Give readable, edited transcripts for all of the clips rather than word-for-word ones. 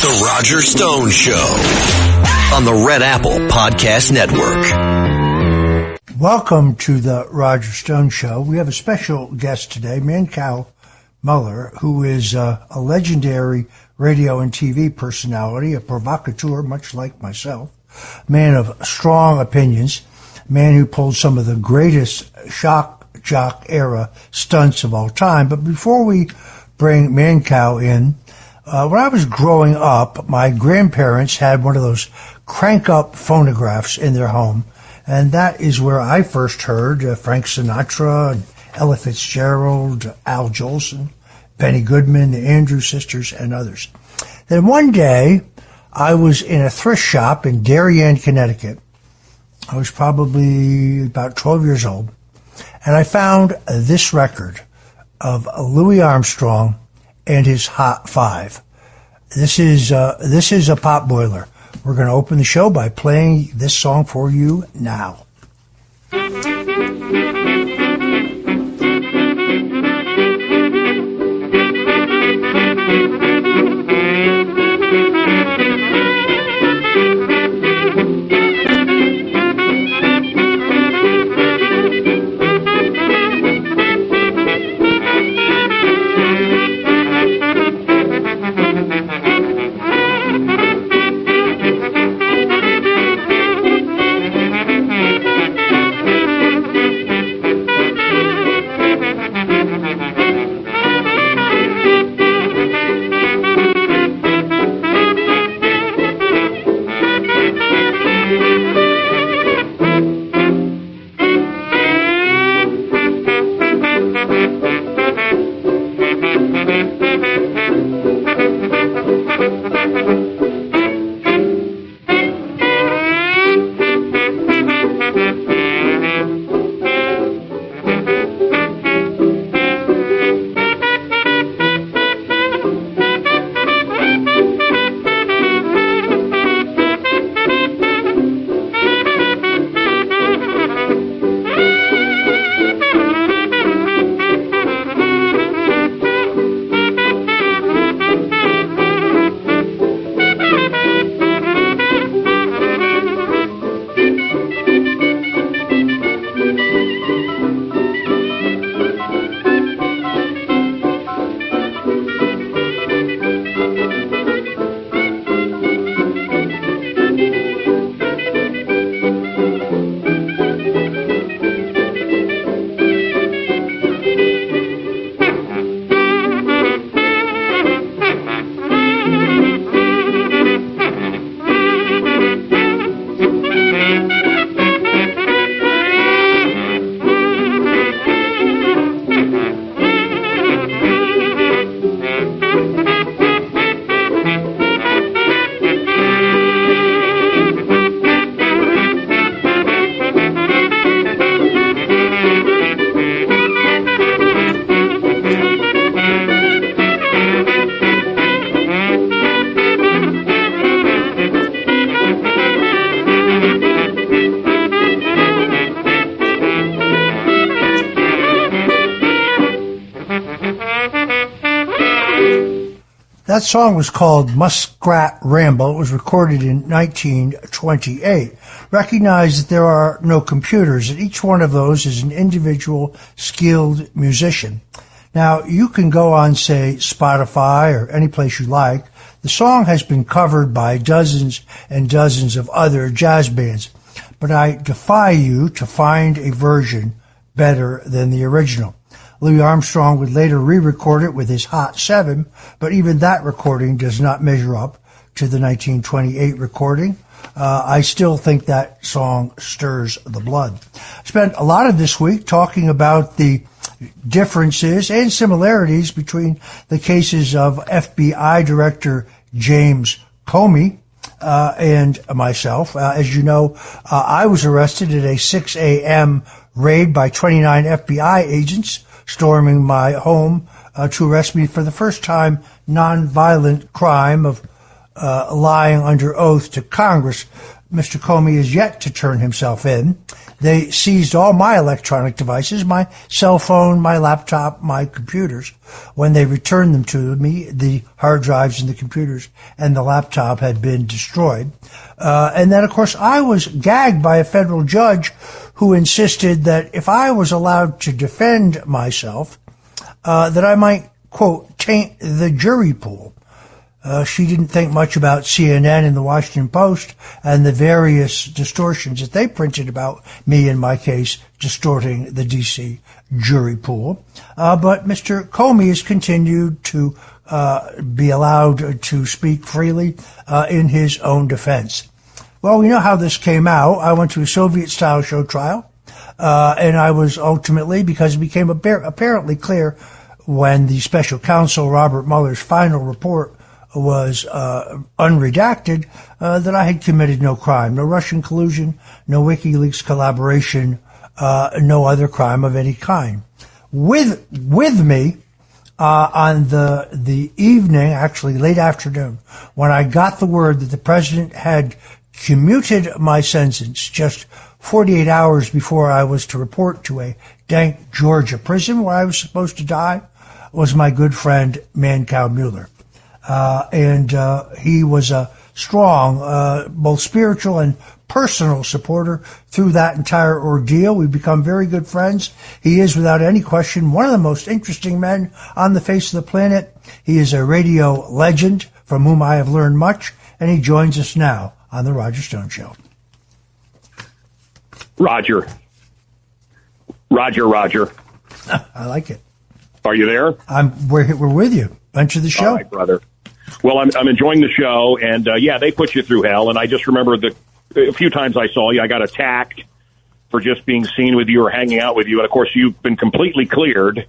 The Roger Stone Show on the Red Apple Podcast Network. Welcome to the Roger Stone Show. We have a special guest today, Mancow Muller, who is a legendary radio and TV personality, a provocateur, much like myself, man of strong opinions, man who pulled some of the greatest shock jock era stunts of all time. But before we bring Mancow in, when I was growing up, my grandparents had one of those crank-up phonographs in their home, and that is where I first heard Frank Sinatra, and Ella Fitzgerald, Al Jolson, Benny Goodman, the Andrews Sisters, and others. Then one day, I was in a thrift shop in Darien, Connecticut. I was probably about 12 years old, and I found this record of Louis Armstrong and his Hot Five. This is a pot boiler. We're going to open the show by playing this song for you now. That song was called Muskrat Ramble. It was recorded in 1928. Recognize that there are no computers, and each one of those is an individual skilled musician. Now, you can go on, say, Spotify or any place you like. The song has been covered by dozens and dozens of other jazz bands, but I defy you to find a version better than the original. Louis Armstrong would later re-record it with his Hot Seven, but even that recording does not measure up to the 1928 recording. I still think that song stirs the blood. I spent a lot of this week talking about the differences and similarities between the cases of FBI Director James Comey and myself. As you know, I was arrested at a 6 a.m. raid by 29 FBI agents storming my home to arrest me for the first time nonviolent crime of lying under oath to Congress. Mr. Comey is yet to turn himself in. They seized all my electronic devices, my cell phone, my laptop, my computers. When they returned them to me, the hard drives and the computers and the laptop had been destroyed. And then, of course, I was gagged by a federal judge who insisted that if I was allowed to defend myself, that I might, quote, taint the jury pool. She didn't think much about CNN and the Washington Post and the various distortions that they printed about me, in my case, distorting the D.C. jury pool. But Mr. Comey has continued to be allowed to speak freely in his own defense. Well, we know how this came out. I went to a Soviet-style show trial, and I was ultimately, because it became apparently clear when the special counsel, Robert Mueller's final report was unredacted, that I had committed no crime, no Russian collusion, no WikiLeaks collaboration, no other crime of any kind. With me on the evening, actually late afternoon, when I got the word that the president had commuted my sentence just 48 hours before I was to report to a dank Georgia prison where I was supposed to die, was my good friend Mancow Mueller. And he was a strong, both spiritual and personal supporter through that entire ordeal. We've become very good friends. He is, without any question, one of the most interesting men on the face of the planet. He is a radio legend from whom I have learned much, and he joins us now on The Roger Stone Show. Roger. I like it. Are you there? We're with you. Enter the show. All right, brother. Well, I'm enjoying the show, and they put you through hell. And I just remember a few times I saw you, I got attacked for just being seen with you or hanging out with you. And of course, you've been completely cleared,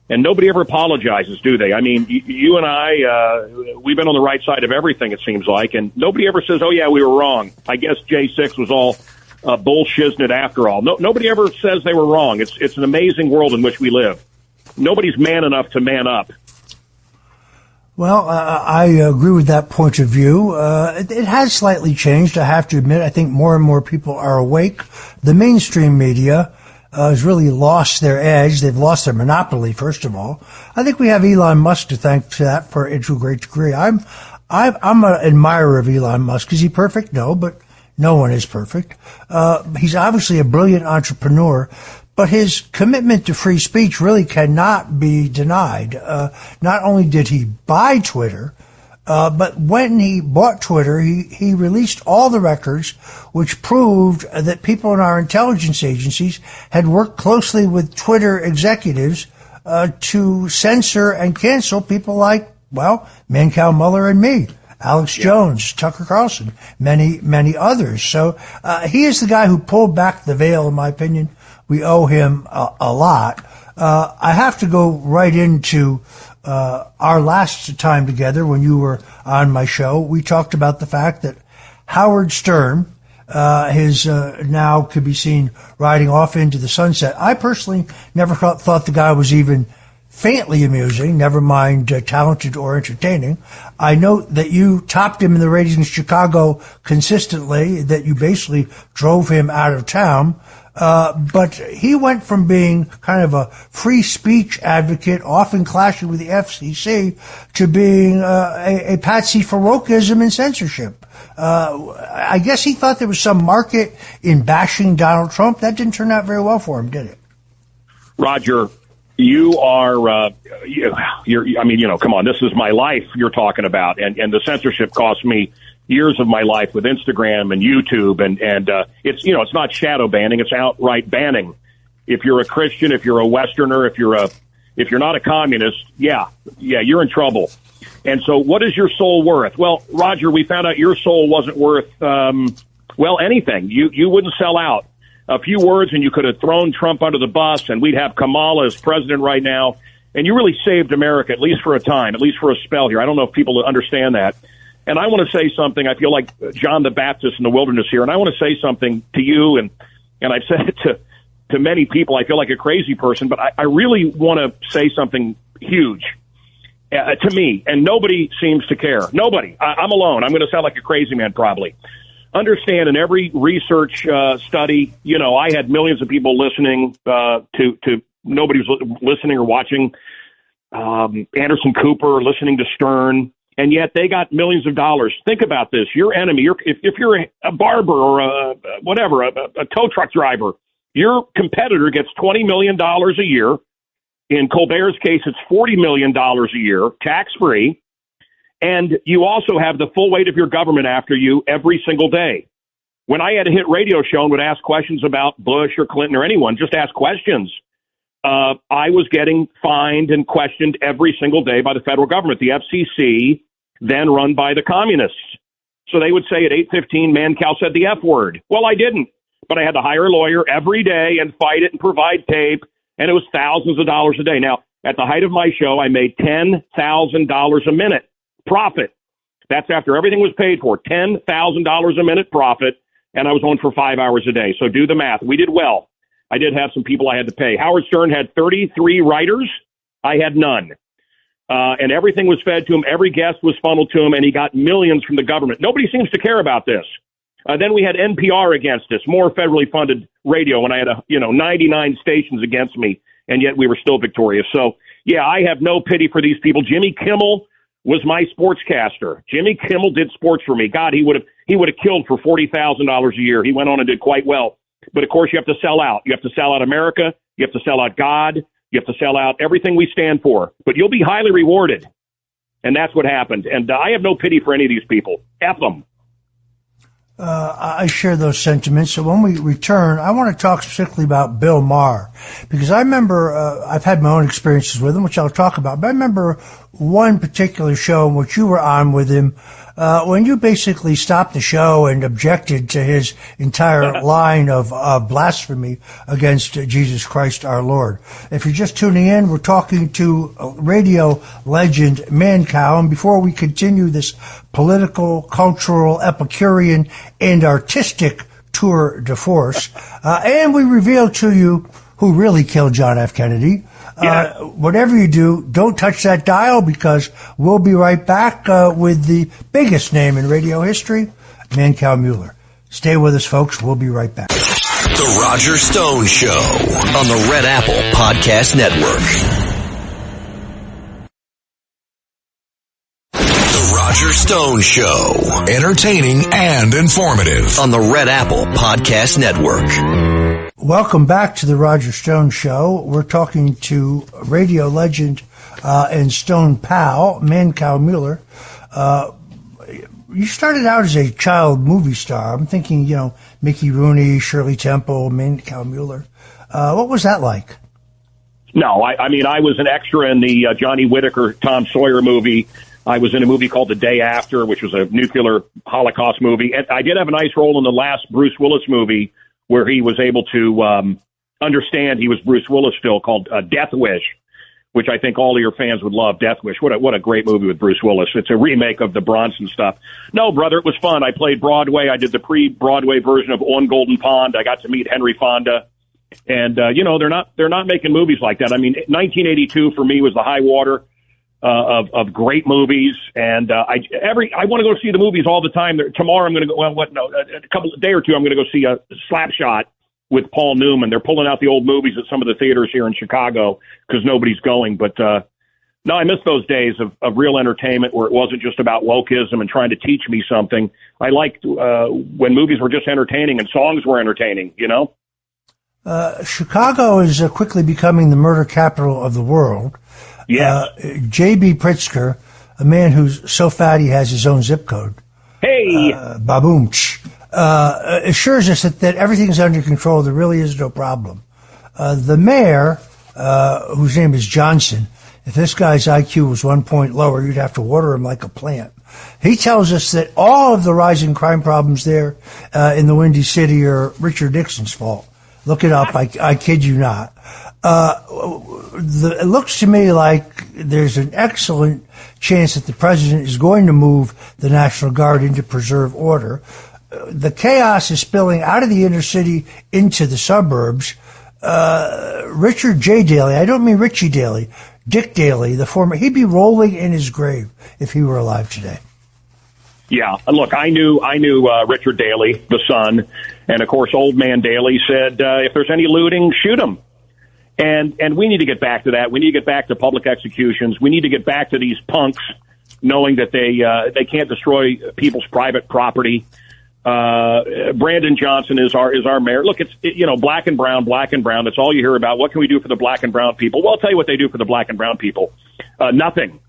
and nobody ever apologizes, do they? I mean, you and I, we've been on the right side of everything, it seems like, and nobody ever says, "Oh yeah, we were wrong." I guess J6 was all bullshiznit after all. Nobody ever says they were wrong. It's an amazing world in which we live. Nobody's man enough to man up. Well, I agree with that point of view. It has slightly changed, I have to admit. I think more and more people are awake. The mainstream media has really lost their edge. They've lost their monopoly, first of all. I think we have Elon Musk to thank for that to a great degree. I'm an admirer of Elon Musk. Is he perfect? No, but no one is perfect. He's obviously a brilliant entrepreneur. But his commitment to free speech really cannot be denied. Not only did he buy Twitter, but when he bought Twitter, he released all the records which proved that people in our intelligence agencies had worked closely with Twitter executives to censor and cancel people like, well, Mancow Mueller and me, Alex Jones, Tucker Carlson, many, many others. So he is the guy who pulled back the veil, in my opinion. We owe him a lot. I have to go right into our last time together when you were on my show. We talked about the fact that Howard Stern now could be seen riding off into the sunset. I personally never thought the guy was even faintly amusing, never mind talented or entertaining. I note that you topped him in the ratings in Chicago consistently, that you basically drove him out of town. But he went from being kind of a free speech advocate, often clashing with the FCC, to being a patsy for wokeism and censorship. I guess he thought there was some market in bashing Donald Trump. That didn't turn out very well for him, did it? Roger, you are, come on, this is my life you're talking about, and the censorship cost me years of my life with Instagram and YouTube, and it's not shadow banning, it's outright banning. If you're a Christian, if you're a Westerner, if you're not a communist, you're in trouble. And so what is your soul worth? Well, Roger, we found out your soul wasn't worth, anything. You wouldn't sell out. A few words and you could have thrown Trump under the bus and we'd have Kamala as president right now. And you really saved America, at least for a time, at least for a spell here. I don't know if people understand that. And I want to say something. I feel like John the Baptist in the wilderness here. And I want to say something to you, and I've said it to many people. I feel like a crazy person, but I really want to say something huge. to me, and nobody seems to care. Nobody. I'm alone. I'm going to sound like a crazy man probably. Understand, in every research study, I had millions of people listening to nobody was listening or watching Anderson Cooper, listening to Stern, and yet they got millions of dollars. Think about this. Your enemy, if you're a barber or a tow truck driver, your competitor gets $20 million a year. In Colbert's case, it's $40 million a year, tax-free. And you also have the full weight of your government after you every single day. When I had a hit radio show and would ask questions about Bush or Clinton or anyone, just ask questions, I was getting fined and questioned every single day by the federal government, the FCC, then run by the communists. So they would say at 8:15, Mancow said the F word. Well, I didn't, but I had to hire a lawyer every day and fight it and provide tape, and it was thousands of dollars a day. Now, at the height of my show, I made $10,000 a minute profit. That's after everything was paid for, $10,000 a minute profit, and I was on for 5 hours a day. So do the math. We did well. I did have some people I had to pay. Howard Stern had 33 writers. I had none. And everything was fed to him. Every guest was funneled to him, and he got millions from the government. Nobody seems to care about this. Then we had NPR against us, more federally funded radio, when I had 99 stations against me, and yet we were still victorious. So, yeah, I have no pity for these people. Jimmy Kimmel was my sportscaster. Jimmy Kimmel did sports for me. God, he would have killed for $40,000 a year. He went on and did quite well. But, of course, you have to sell out. You have to sell out America. You have to sell out God. You have to sell out everything we stand for. But you'll be highly rewarded. And that's what happened. And I have no pity for any of these people. F them. I share those sentiments. So when we return, I want to talk specifically about Bill Maher, because I remember I've had my own experiences with him, which I'll talk about. But I remember one particular show in which you were on with him when you basically stopped the show and objected to his entire line of blasphemy against Jesus Christ our Lord. If you're just tuning in, we're talking to radio legend Mancow. And before we continue this political, cultural, Epicurean, and artistic tour de force, and we reveal to you who really killed John F. Kennedy. Whatever you do, don't touch that dial, because we'll be right back with the biggest name in radio history, Mancow Mueller. Stay with us, folks. We'll be right back. The Roger Stone Show on the Red Apple Podcast Network. Roger Stone Show. Entertaining and informative on the Red Apple Podcast Network. Welcome back to the Roger Stone Show. We're talking to radio legend and Stone pal, Mancow Mueller. You started out as a child movie star. I'm thinking, Mickey Rooney, Shirley Temple, Mancow Mueller. What was that like? No, I mean, I was an extra in the Johnny Whitaker, Tom Sawyer movie. I was in a movie called The Day After, which was a nuclear Holocaust movie. And I did have a nice role in the last Bruce Willis movie where he was able to understand he was Bruce Willis still, called Death Wish, which I think all of your fans would love. Death Wish. What a great movie with Bruce Willis. It's a remake of the Bronson stuff. No, brother, it was fun. I played Broadway. I did the pre-Broadway version of On Golden Pond. I got to meet Henry Fonda. And, they're not making movies like that. I mean, 1982 for me was the high water of great movies, and I want to go see the movies all the time. Tomorrow I'm going to go. A day or two I'm going to go see a Slapshot with Paul Newman. They're pulling out the old movies at some of the theaters here in Chicago because nobody's going. But no, I miss those days of real entertainment where it wasn't just about wokeism and trying to teach me something. I liked when movies were just entertaining and songs were entertaining. Chicago is quickly becoming the murder capital of the world. Yeah. J.B. Pritzker, a man who's so fat he has his own zip code. Hey! Baboomch. Assures us that everything's under control. There really is no problem. The mayor, whose name is Johnson, if this guy's IQ was 1 point lower, you'd have to water him like a plant. He tells us that all of the rising crime problems there in the Windy City are Richard Nixon's fault. Look it up. I kid you not. It looks to me like there's an excellent chance that the president is going to move the National Guard in to preserve order. The chaos is spilling out of the inner city into the suburbs. Richard J. Daley, I don't mean Richie Daley, Dick Daley, the former, he'd be rolling in his grave if he were alive today. Yeah, look, I knew Richard Daley, the son, and of course, Old Man Daley said, if there's any looting, shoot him. And we need to get back to that. We need to get back to public executions. We need to get back to these punks knowing that they can't destroy people's private property. Brandon Johnson is our mayor. Look, it's black and brown. That's all you hear about. What can we do for the black and brown people? Well, I'll tell you what they do for the black and brown people. Nothing.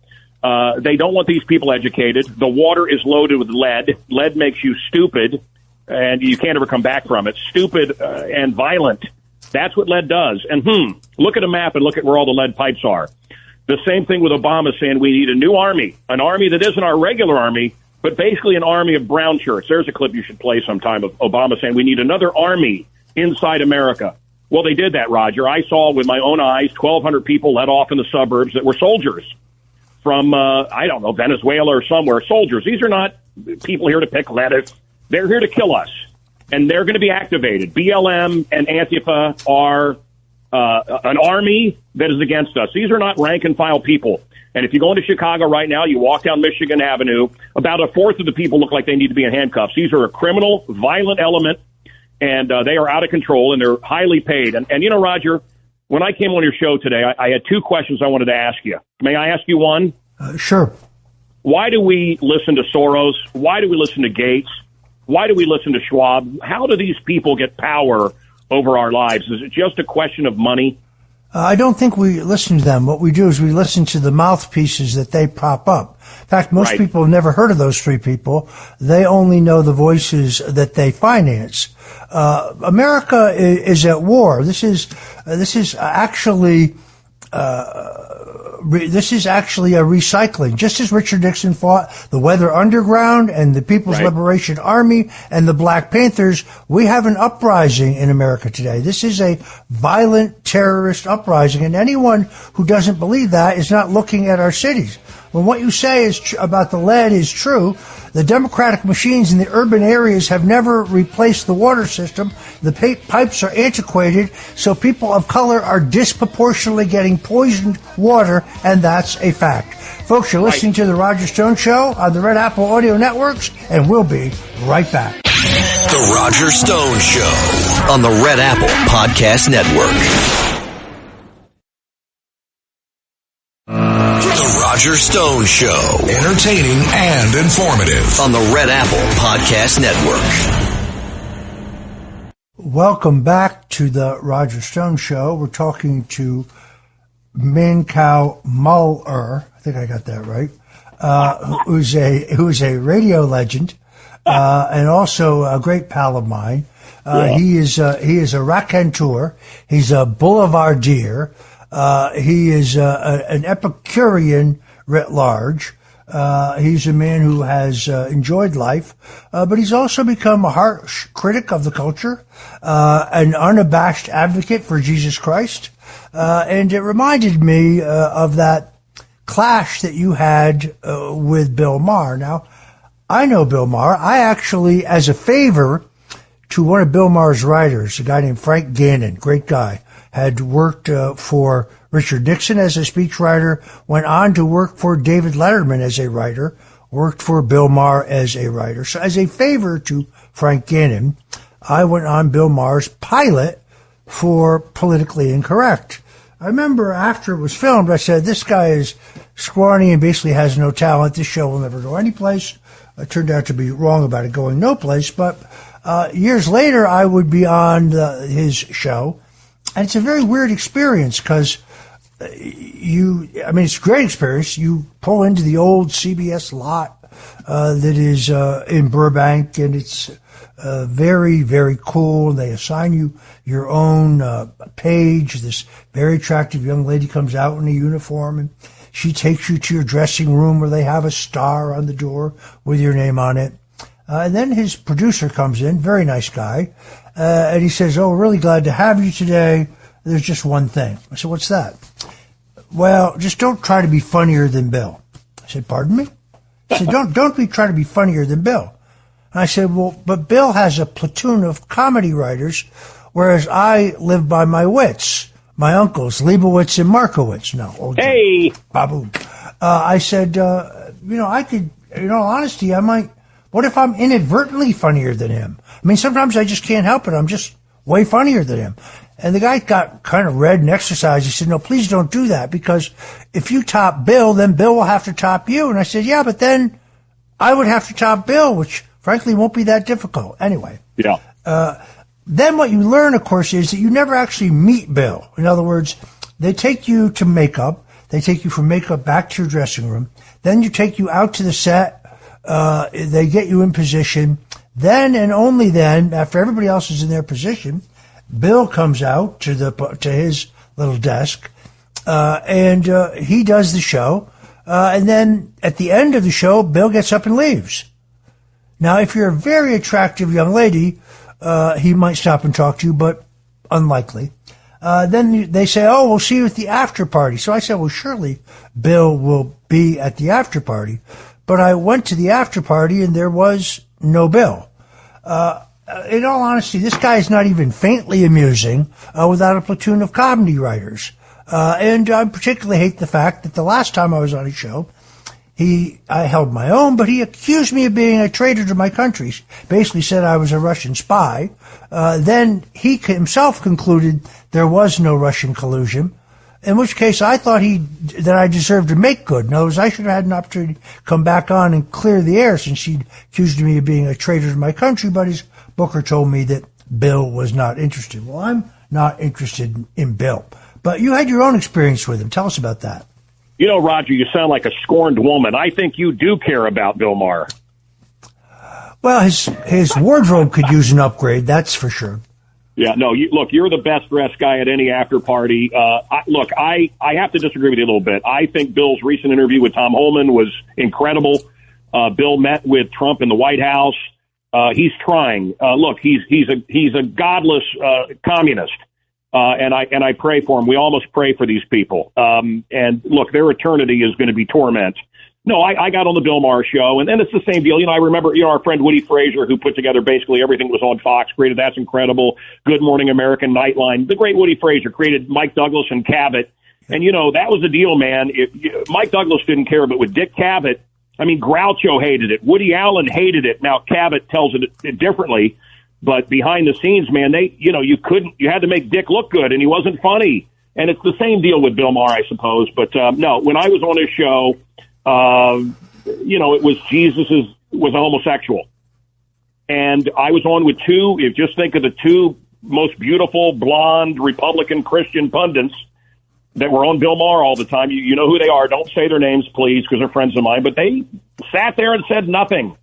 They don't want these people educated. The water is loaded with lead. Lead makes you stupid, and you can't ever come back from it. Stupid and violent. That's what lead does. And look at a map and look at where all the lead pipes are. The same thing with Obama saying we need a new army, an army that isn't our regular army, but basically an army of brown shirts. There's a clip you should play sometime of Obama saying we need another army inside America. Well, they did that, Roger. I saw with my own eyes 1,200 people let off in the suburbs that were soldiers from, Venezuela or somewhere. Soldiers. These are not people here to pick lettuce. They're here to kill us. And they're going to be activated. BLM and Antifa are an army that is against us. These are not rank-and-file people. And if you go into Chicago right now, you walk down Michigan Avenue, about a fourth of the people look like they need to be in handcuffs. These are a criminal, violent element, and they are out of control, and they're highly paid. And Roger, when I came on your show today, I had two questions I wanted to ask you. May I ask you one? Sure. Why do we listen to Soros? Why do we listen to Gates? Why do we listen to Schwab? How do these people get power over our lives? Is it just a question of money? I don't think we listen to them. What we do is we listen to the mouthpieces that they prop up. In fact, most people have never heard of those three people. They only know the voices that they finance. America is at war. This is actually a recycling. Just as Richard Nixon fought the Weather Underground and the People's Liberation Army and the Black Panthers, we have an uprising in America today. This is a violent terrorist uprising, and anyone who doesn't believe that is not looking at our cities. When what you say is about the lead is true, the Democratic machines in the urban areas have never replaced the water system. The pipes are antiquated, so people of color are disproportionately getting poisoned water, and that's a fact. Folks, you're listening to The Roger Stone Show on the Red Apple Audio Networks, and we'll be right back. The Roger Stone Show on the Red Apple Podcast Network. The Roger Stone Show. Entertaining and informative on the Red Apple Podcast Network. Welcome back to the Roger Stone Show. We're talking to Mancow Muller. I think I got that right. Who's a radio legend, and also a great pal of mine. He is a raconteur. He's a boulevardier. He is an Epicurean writ large. He's a man who has enjoyed life, but he's also become a harsh critic of the culture, an unabashed advocate for Jesus Christ. And it reminded me of that clash that you had with Bill Maher. Now, I know Bill Maher. I actually, as a favor to one of Bill Maher's writers, a guy named Frank Gannon, great guy, had worked for Richard Nixon as a speechwriter, went on to work for David Letterman as a writer, worked for Bill Maher as a writer. So as a favor to Frank Gannon, I went on Bill Maher's pilot for Politically Incorrect. I remember after it was filmed, I said, this guy is scrawny and basically has no talent. This show will never go anyplace. I turned out to be wrong about it going no place, but years later I would be on his show. And it's a very weird experience because it's a great experience. You pull into the old CBS lot that is in Burbank, and it's very, very cool. They assign you your own page. This very attractive young lady comes out in a uniform, and she takes you to your dressing room where they have a star on the door with your name on it. And then his producer comes in, very nice guy, and he says, "Oh, we're really glad to have you today. There's just one thing." I said, "What's that?" "Well, just don't try to be funnier than Bill." I said, "Pardon me?" He said, Don't try to be funnier than Bill." And I said, "Well, but Bill has a platoon of comedy writers, whereas I live by my wits. my uncles, Leibowitz and Markowitz. No, old Hey! Babu. I said, I could, in all honesty, I might, what if I'm inadvertently funnier than him? I mean, sometimes I just can't help it. I'm just way funnier than him. And the guy got kind of red and exercised. He said, no, please don't do that, because if you top Bill, then Bill will have to top you. And I said, yeah, but then I would have to top Bill, which frankly won't be that difficult. Anyway. Yeah. Then what you learn, of course, is that you never actually meet Bill. In other words, they take you to makeup. They take you from makeup back to your dressing room. Then you take you out to the set. They get you in position. Then and only then, after everybody else is in their position, Bill comes out to his little desk, and he does the show. And then at the end of the show, Bill gets up and leaves. Now, if you're a very attractive young lady, he might stop and talk to you, but unlikely. Then they say, oh, we'll see you at the after party. So I said, well, surely Bill will be at the after party. But I went to the after party and there was no Bill. In all honesty, this guy is not even faintly amusing without a platoon of comedy writers. And I particularly hate the fact that the last time I was on his show, I held my own, but he accused me of being a traitor to my country. Basically said I was a Russian spy. Then he himself concluded there was no Russian collusion, in which case I thought that I deserved to make good. In other words, I should have had an opportunity to come back on and clear the air, since he'd accused me of being a traitor to my country, but his booker told me that Bill was not interested. Well, I'm not interested in Bill. But you had your own experience with him. Tell us about that. You know, Roger, you sound like a scorned woman. I think you do care about Bill Maher. Well, his wardrobe could use an upgrade, that's for sure. Yeah, no, look, you're the best dressed guy at any after party. I have to disagree with you a little bit. I think Bill's recent interview with Tom Holman was incredible. Bill met with Trump in the White House. He's trying. Look, he's a godless communist. And I pray for him. We almost pray for these people. And look, their eternity is going to be torment. No, I got on the Bill Maher show, and it's the same deal. I remember, our friend Woody Frazier, who put together basically everything that was on Fox, created That's Incredible, Good Morning American, Nightline. The great Woody Frazier created Mike Douglas and Cabot. And, that was the deal, man. Mike Douglas didn't care, but with Dick Cabot, I mean, Groucho hated it. Woody Allen hated it. Now, Cabot tells it differently. But behind the scenes, man, you had to make Dick look good, and he wasn't funny. And it's the same deal with Bill Maher, I suppose. But no, when I was on his show, it was Jesus was a homosexual. And I was on with just think of the two most beautiful, blonde, Republican Christian pundits that were on Bill Maher all the time. You know who they are. Don't say their names, please, because they're friends of mine. But they sat there and said nothing.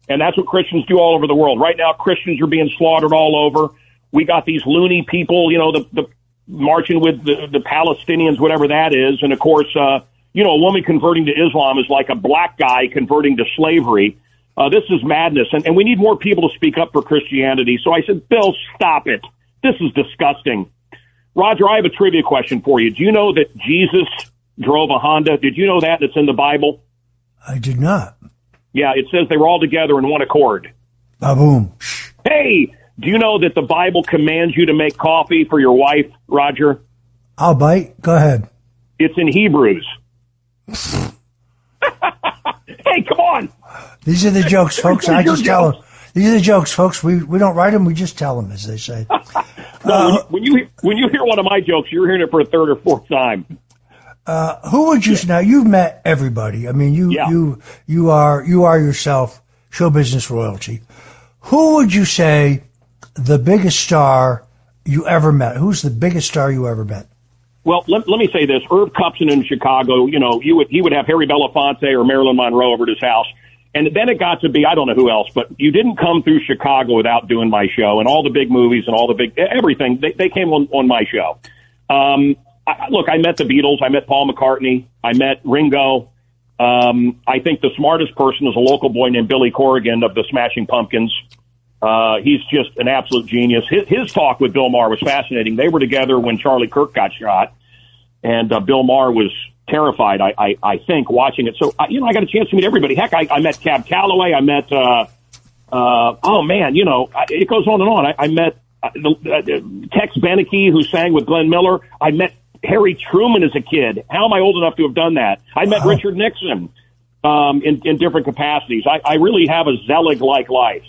And that's what Christians do all over the world. Right now, Christians are being slaughtered all over. We got these loony people, the marching with the Palestinians, whatever that is. And, of course, a woman converting to Islam is like a black guy converting to slavery. This is madness. And we need more people to speak up for Christianity. So I said, Bill, stop it. This is disgusting. Roger, I have a trivia question for you. Do you know that Jesus drove a Honda? Did you know that? It's in the Bible. I did not. Yeah, it says they were all together in one accord. Ba-boom. Hey, do you know that the Bible commands you to make coffee for your wife, Roger? I'll bite. Go ahead. It's in Hebrews. Hey, come on. These are the jokes, folks. I just tell them. These are the jokes, folks. We don't write them. We just tell them, as they say. No, when you hear one of my jokes, you're hearing it for a third or fourth time. Who would you now? You've met everybody. I mean, you are yourself show business royalty. Who would you say the biggest star you ever met? Who's the biggest star you ever met? Well, let me say this: Irv Kupson in Chicago. He would have Harry Belafonte or Marilyn Monroe over at his house, and then it got to be I don't know who else, but you didn't come through Chicago without doing my show and all the big movies and all the big everything. They came on my show. Look, I met the Beatles. I met Paul McCartney. I met Ringo. I think the smartest person is a local boy named Billy Corrigan of the Smashing Pumpkins. He's just an absolute genius. His talk with Bill Maher was fascinating. They were together when Charlie Kirk got shot, and Bill Maher was terrified, I think, watching it. So, I got a chance to meet everybody. Heck, I met Cab Calloway. I met, it goes on and on. I met Tex Beneke, who sang with Glenn Miller. I met Harry Truman as a kid. How am I old enough to have done that? I met Richard Nixon in different capacities. I really have a Zelig-like life.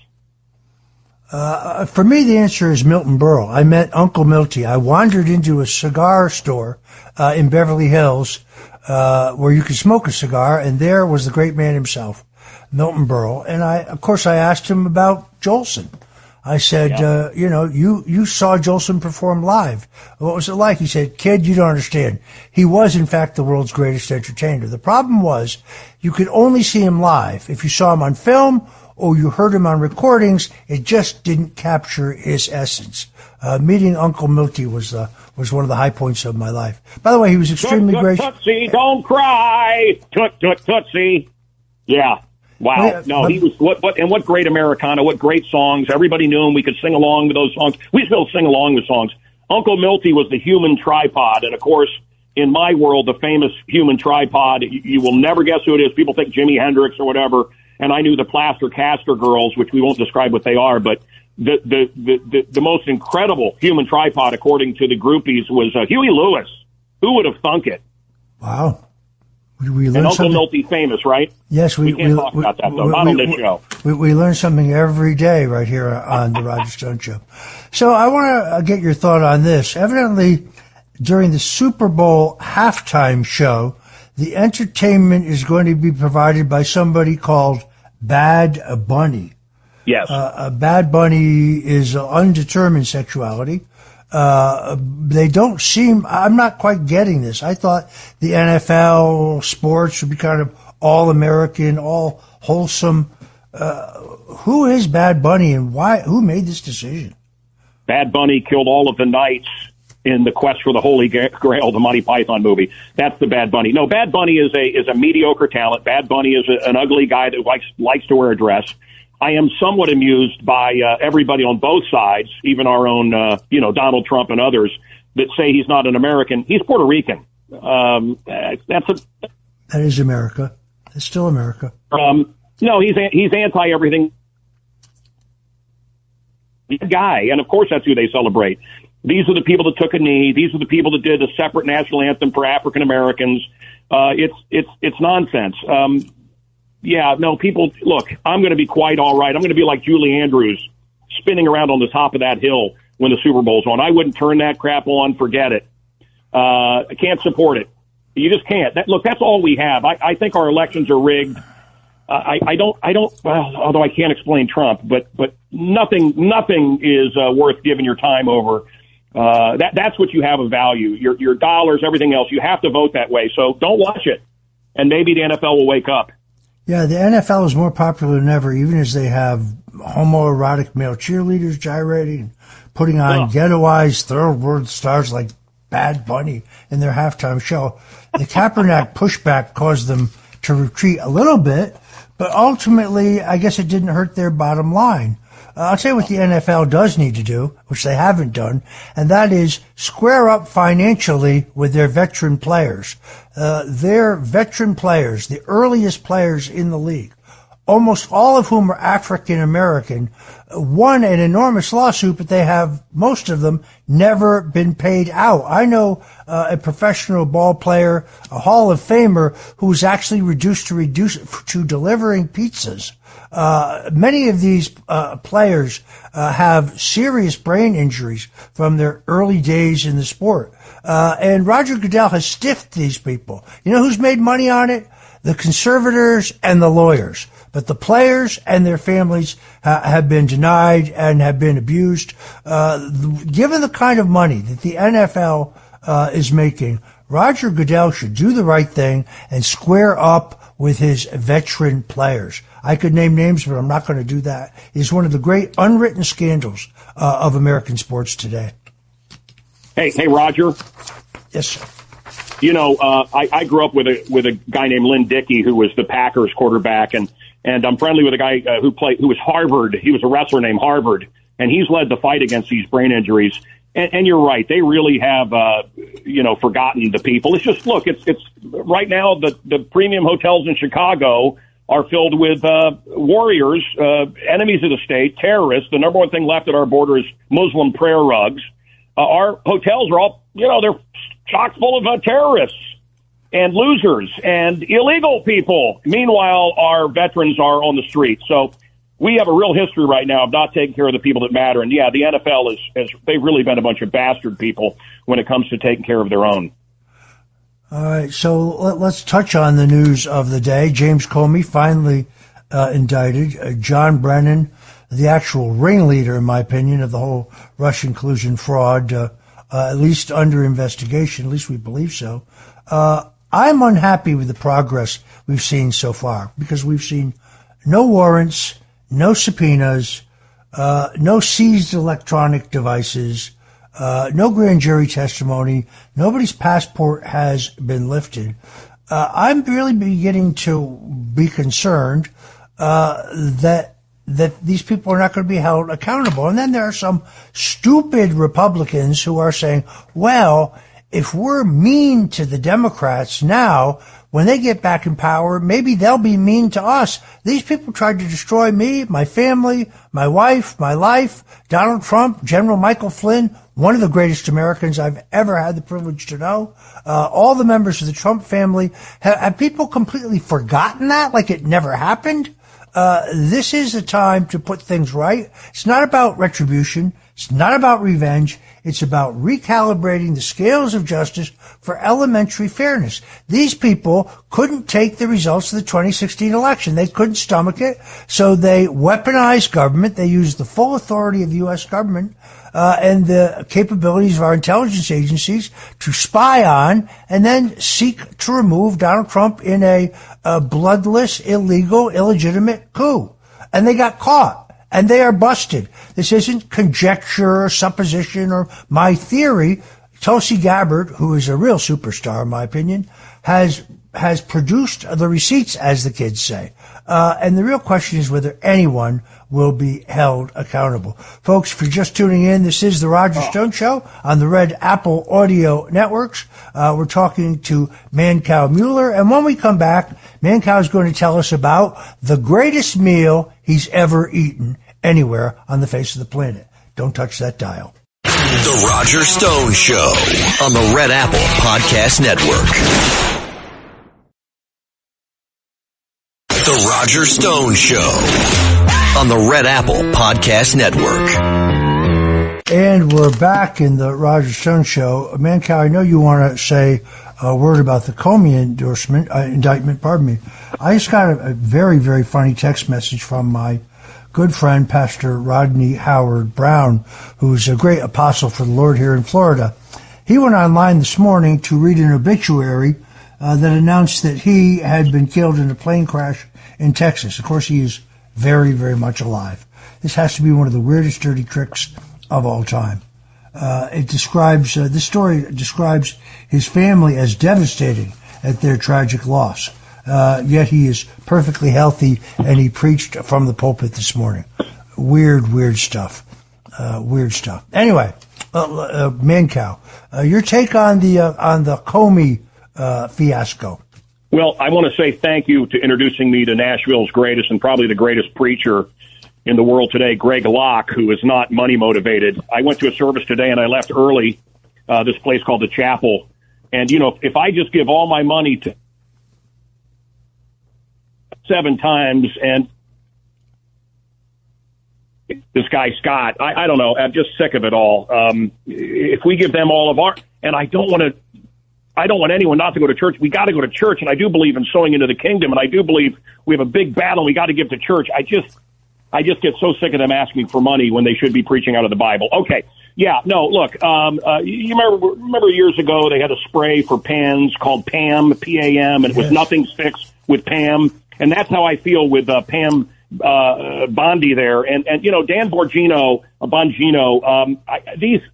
For me, the answer is Milton Berle. I met Uncle Milty. I wandered into a cigar store in Beverly Hills where you could smoke a cigar, and there was the great man himself, Milton Berle. And of course, I asked him about Jolson. I said, you saw Jolson perform live. What was it like? He said, kid, you don't understand. He was, in fact, the world's greatest entertainer. The problem was you could only see him live. If you saw him on film or you heard him on recordings, it just didn't capture his essence. Meeting Uncle Milty was one of the high points of my life. By the way, he was extremely gracious. Tootsie, don't cry. Tootsie. Yeah. Wow. No, he was what great Americana, what great songs. Everybody knew him. We could sing along with those songs. We still sing along with songs. Uncle Milty was the human tripod. And of course, in my world, the famous human tripod, you will never guess who it is. People think Jimi Hendrix or whatever. And I knew the Plaster Caster Girls, which we won't describe what they are, but the most incredible human tripod, according to the groupies, was Huey Lewis. Who would have thunk it? Wow. And Uncle Milty famous, right? Yes, we can't talk about that, though. Not on this show. We learn something every day right here on the Roger Stone Show. So I want to get your thought on this. Evidently, during the Super Bowl halftime show, the entertainment is going to be provided by somebody called Bad Bunny. Yes. Bad Bunny is undetermined sexuality. They don't seem, I'm not quite getting this. I thought the NFL sports should be kind of all American, all wholesome. Who is Bad Bunny and why, who made this decision? Bad Bunny killed all of the knights in the quest for the Holy Grail, the Monty Python movie. That's the Bad Bunny. No, Bad Bunny is a mediocre talent. Bad Bunny is an ugly guy that likes to wear a dress. I am somewhat amused by everybody on both sides, even our own, Donald Trump and others that say he's not an American. He's Puerto Rican. That is America. It's still America. No, he's anti everything. Guy, and of course that's who they celebrate. These are the people that took a knee. These are the people that did a separate national anthem for African Americans. It's nonsense. Yeah, no, people, look, I'm going to be quite all right. I'm going to be like Julie Andrews spinning around on the top of that hill when the Super Bowl's on. I wouldn't turn that crap on. Forget it. I can't support it. You just can't. Look, that's all we have. I think our elections are rigged. I don't, well, although I can't explain Trump, but nothing is worth giving your time over. That's what you have of value. Your dollars, everything else. You have to vote that way. So don't watch it. And maybe the NFL will wake up. Yeah, the NFL is more popular than ever, even as they have homoerotic male cheerleaders gyrating, putting on ghettoized third-world stars like Bad Bunny in their halftime show. The Kaepernick pushback caused them to retreat a little bit, but ultimately, I guess it didn't hurt their bottom line. I'll tell you what the NFL does need to do, which they haven't done, and that is square up financially with their veteran players. Their veteran players, the earliest players in the league, almost all of whom are African American, won an enormous lawsuit, but they have, most of them, never been paid out. I know a professional ball player, a Hall of Famer, who was actually reduced to delivering pizzas. Many of these players have serious brain injuries from their early days in the sport. And Roger Goodell has stiffed these people. You know who's made money on it? The conservators and the lawyers. But the players and their families have been denied and have been abused. Given the kind of money that the NFL is making, Roger Goodell should do the right thing and square up with his veteran players. I could name names, but I'm not going to do that. It's one of the great unwritten scandals of American sports today. Hey, Roger. Yes, sir. You know, I grew up with a guy named Lynn Dickey, who was the Packers quarterback, and I'm friendly with a guy who was Harvard. He was a wrestler named Harvard, and he's led the fight against these brain injuries. And you're right, they really have forgotten the people. It's just, look, it's right now the premium hotels in Chicago are filled with warriors, enemies of the state, terrorists. The number one thing left at our border is Muslim prayer rugs. Our hotels are all, they're chock full of terrorists and losers and illegal people. Meanwhile, our veterans are on the street. So we have a real history right now of not taking care of the people that matter. And, yeah, the NFL they've really been a bunch of bastard people when it comes to taking care of their own. All right, so let's touch on the news of the day. James Comey finally indicted. John Brennan, the actual ringleader, in my opinion, of the whole Russian collusion fraud, at least under investigation, at least we believe so. I'm unhappy with the progress we've seen so far because we've seen no warrants, no subpoenas, no seized electronic devices, no grand jury testimony. Nobody's passport has been lifted. I'm really beginning to be concerned that these people are not going to be held accountable. And then there are some stupid Republicans who are saying, well, if we're mean to the Democrats now, when they get back in power, maybe they'll be mean to us. These people tried to destroy me, my family, my wife, my life. Donald Trump, General Michael Flynn, one of the greatest Americans I've ever had the privilege to know. All the members of the Trump family. Have people completely forgotten that, like it never happened? This is a time to put things right. It's not about retribution. It's not about revenge. It's about recalibrating the scales of justice for elementary fairness. These people couldn't take the results of the 2016 election. They couldn't stomach it, so they weaponized government. They used the full authority of the U.S. government and the capabilities of our intelligence agencies to spy on and then seek to remove Donald Trump in a bloodless, illegal, illegitimate coup. And they got caught. And they are busted. This isn't conjecture or supposition or my theory. Tulsi Gabbard, who is a real superstar in my opinion, has produced the receipts, as the kids say. And the real question is whether anyone will be held accountable. Folks, if you're just tuning in, this is the Roger Stone Show on the Red Apple Audio Networks. We're talking to Mancow Mueller. And when we come back, Mancow is going to tell us about the greatest meal he's ever eaten anywhere on the face of the planet. Don't touch that dial. The Roger Stone Show on the Red Apple Podcast Network. The Roger Stone Show on the Red Apple Podcast Network. And we're back in the Roger Stone Show. Mancow, I know you want to say a word about the Comey indictment. Pardon me. I just got a very, very funny text message from my good friend, Pastor Rodney Howard Brown, who's a great apostle for the Lord here in Florida. He went online this morning to read an obituary that announced that he had been killed in a plane crash in Texas. Of course, he is very, very much alive. This has to be one of the weirdest dirty tricks of all time. This story describes his family as devastating at their tragic loss. Yet he is perfectly healthy, and he preached from the pulpit this morning. Weird stuff. Anyway, Mancow, your take on the Comey fiasco. Well, I want to say thank you to introducing me to Nashville's greatest and probably the greatest preacher in the world today, Greg Locke, who is not money motivated. I went to a service today and I left early, this place called The Chapel. And, if I just give all my money to 7 times and this guy, Scott, I don't know, I'm just sick of it all. If we give them all of our, and I don't want anyone not to go to church. We got to go to church, and I do believe in sowing into the kingdom, and I do believe we have a big battle we got to give to church. I just get so sick of them asking for money when they should be preaching out of the Bible. Okay. Yeah, no, look, you remember years ago they had a spray for pans called Pam, P-A-M, and it was Nothing Sticks with Pam, and that's how I feel with Pam Bondi there. And Dan Bongino,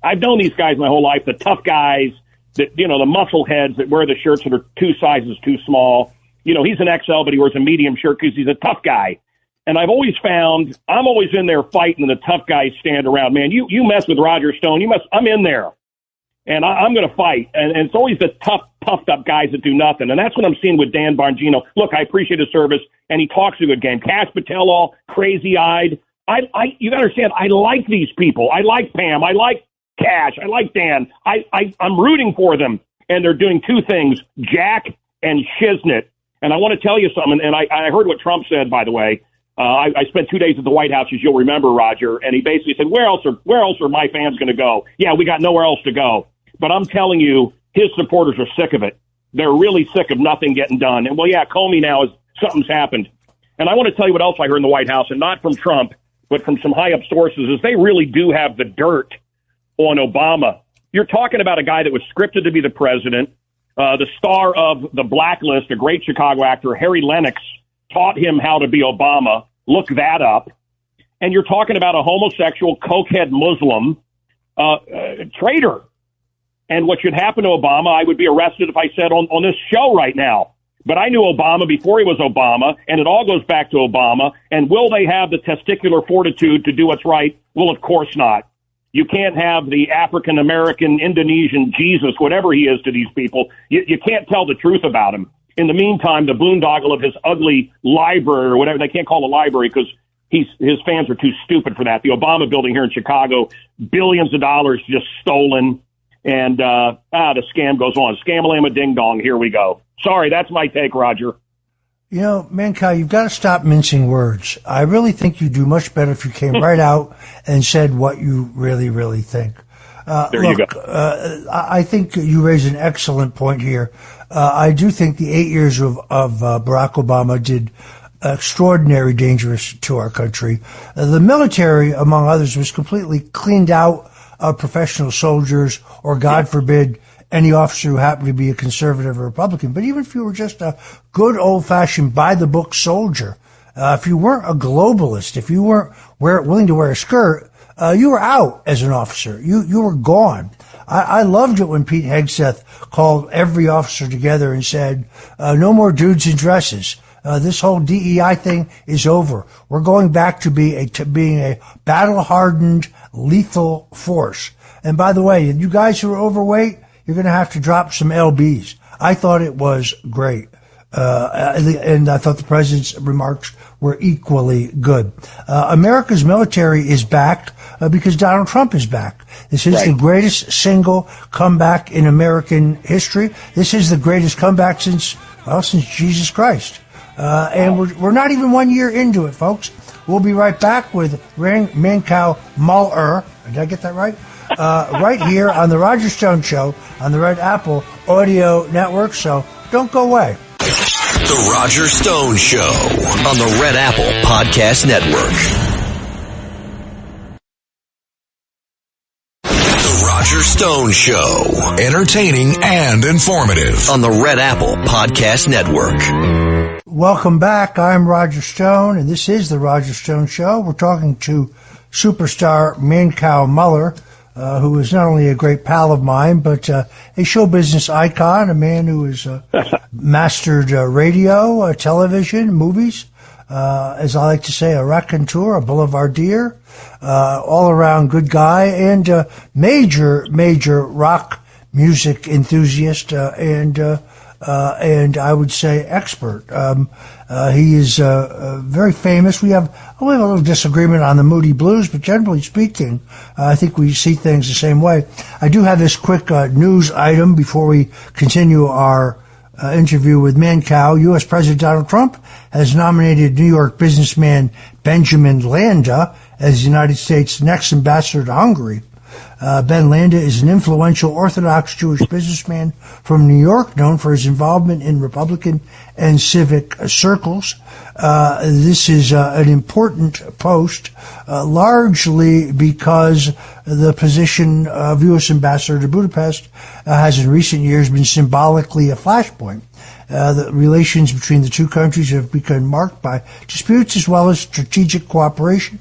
I've known these guys my whole life, the tough guys, that, the muscle heads that wear the shirts that are 2 sizes too small. He's an XL, but he wears a medium shirt because he's a tough guy. And I've always found I'm always in there fighting, and the tough guys stand around. Man, you mess with Roger Stone, I'm in there. And I'm going to fight. And it's always the tough, puffed up guys that do nothing. And that's what I'm seeing with Dan Bongino. Look, I appreciate his service, and he talks a good game. Kash Patel, all crazy-eyed. You got to understand, I like these people. I like Pam. I like Kash. I like Dan. I'm rooting for them. And they're doing two things, Jack and Shiznit. And I want to tell you something, and I heard what Trump said, by the way. I spent 2 days at the White House, as you'll remember, Roger, and he basically said, where else are my fans going to go? Yeah, we got nowhere else to go. But I'm telling you, his supporters are sick of it. They're really sick of nothing getting done. And, well, yeah, Comey now something's happened. And I want to tell you what else I heard in the White House, and not from Trump, but from some high-up sources, is they really do have the dirt on Obama. You're talking about a guy that was scripted to be the president. The star of The Blacklist, a great Chicago actor, Harry Lennox, taught him how to be Obama. Look that up. And you're talking about a homosexual, cokehead Muslim traitor. And what should happen to Obama, I would be arrested if I said on this show right now. But I knew Obama before he was Obama, and it all goes back to Obama. And will they have the testicular fortitude to do what's right? Well, of course not. You can't have the African-American, Indonesian Jesus, whatever he is to these people. You can't tell the truth about him. In the meantime, the boondoggle of his ugly library or whatever, they can't call it a library because his fans are too stupid for that. The Obama building here in Chicago, billions of dollars just stolen. And the scam goes on. Scam-a-lama ding-dong, here we go. Sorry, that's my take, Roger. You know, Mancow, you've got to stop mincing words. I really think you'd do much better if you came right out and said what you really, really think. You go. I think you raise an excellent point here. I do think the 8 years of Barack Obama did extraordinary dangerous to our country. The military, among others, was completely cleaned out of professional soldiers, or God forbid, any officer who happened to be a conservative or Republican. But even if you were just a good old-fashioned by-the-book soldier, if you weren't a globalist, if you weren't willing to wear a skirt, you were out as an officer. You were gone. I loved it when Pete Hegseth called every officer together and said, no more dudes in dresses. This whole DEI thing is over. We're going back to being a battle-hardened, lethal force. And by the way, you guys who are overweight, you're going to have to drop some LBs. I thought it was great. And I thought the president's remarks were equally good. America's military is back because Donald Trump is back. This is the greatest single comeback in American history. This is the greatest comeback since Jesus Christ. And we're not even 1 year into it, folks. We'll be right back with Mancow Muller. Did I get that right? Right here on the Roger Stone Show on the Red Apple Audio Network. So don't go away. The Roger Stone Show on the Red Apple Podcast Network. The Roger Stone Show. Entertaining and informative on the Red Apple Podcast Network. Welcome back. I'm Roger Stone, and this is the Roger Stone Show. We're talking to superstar Mancow Muller, who is not only a great pal of mine, but a show business icon, a man who has mastered radio, television, movies, as I like to say, a raconteur, a boulevardier, all-around good guy, and major rock music enthusiast, and I would say expert. He is very famous. We have a little disagreement on the Moody Blues, but generally speaking, I think we see things the same way. I do have this quick news item before we continue our interview with Mancow. U.S. President Donald Trump has nominated New York businessman Benjamin Landa as the United States' next ambassador to Hungary. Ben Landa is an influential Orthodox Jewish businessman from New York, known for his involvement in Republican and civic circles. This is an important post, largely because the position of U.S. ambassador to Budapest has in recent years been symbolically a flashpoint. The relations between the two countries have become marked by disputes as well as strategic cooperation.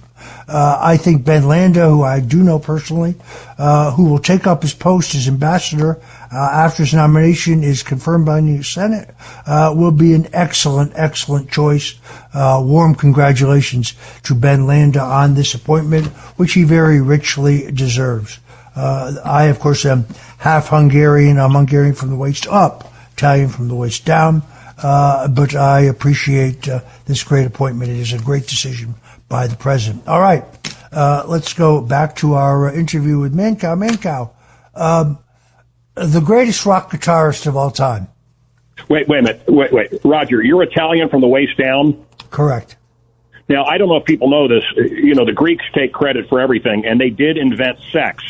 I think Ben Landa, who I do know personally, who will take up his post as ambassador after his nomination is confirmed by the Senate, will be an excellent choice. Warm congratulations to Ben Landa on this appointment, which he very richly deserves. I, of course, am half Hungarian. I'm Hungarian from the waist up, Italian from the waist down. But I appreciate this great appointment. It is a great decision by the president. All right, let's go back to our interview with Mancow. Mancow, the greatest rock guitarist of all time. Wait a minute. Wait. Roger, you're Italian from the waist down? Correct. Now, I don't know if people know this. You know, the Greeks take credit for everything, and they did invent sex.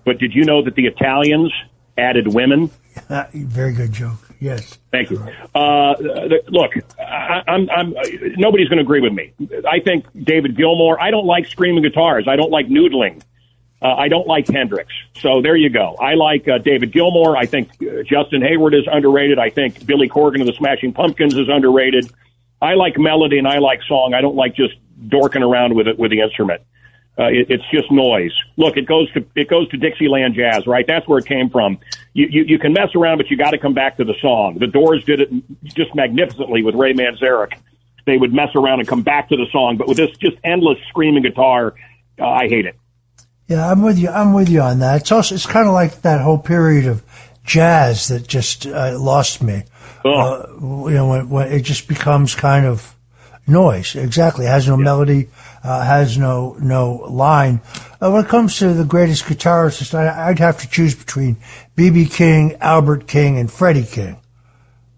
But did you know that the Italians added women? Very good joke. Yes. Thank you. Look, I'm nobody's going to agree with me. I think David Gilmour. I don't like screaming guitars. I don't like noodling. I don't like Hendrix. So there you go. I like David Gilmour. I think Justin Hayward is underrated. I think Billy Corgan of the Smashing Pumpkins is underrated. I like melody and I like song. I don't like just dorking around with it with the instrument. It's just noise. Look, it goes to Dixieland jazz, right? That's where it came from. You can mess around, but you got to come back to the song. The Doors did it just magnificently with Ray Manzarek. They would mess around and come back to the song, but with this just endless screaming guitar, I hate it. Yeah, I'm with you. I'm with you on that. It's kind of like that whole period of jazz that just lost me. When it just becomes kind of noise. Exactly. It has no melody, has no line. When it comes to the greatest guitarist, I'd have to choose between B.B. King, Albert King, and Freddie King.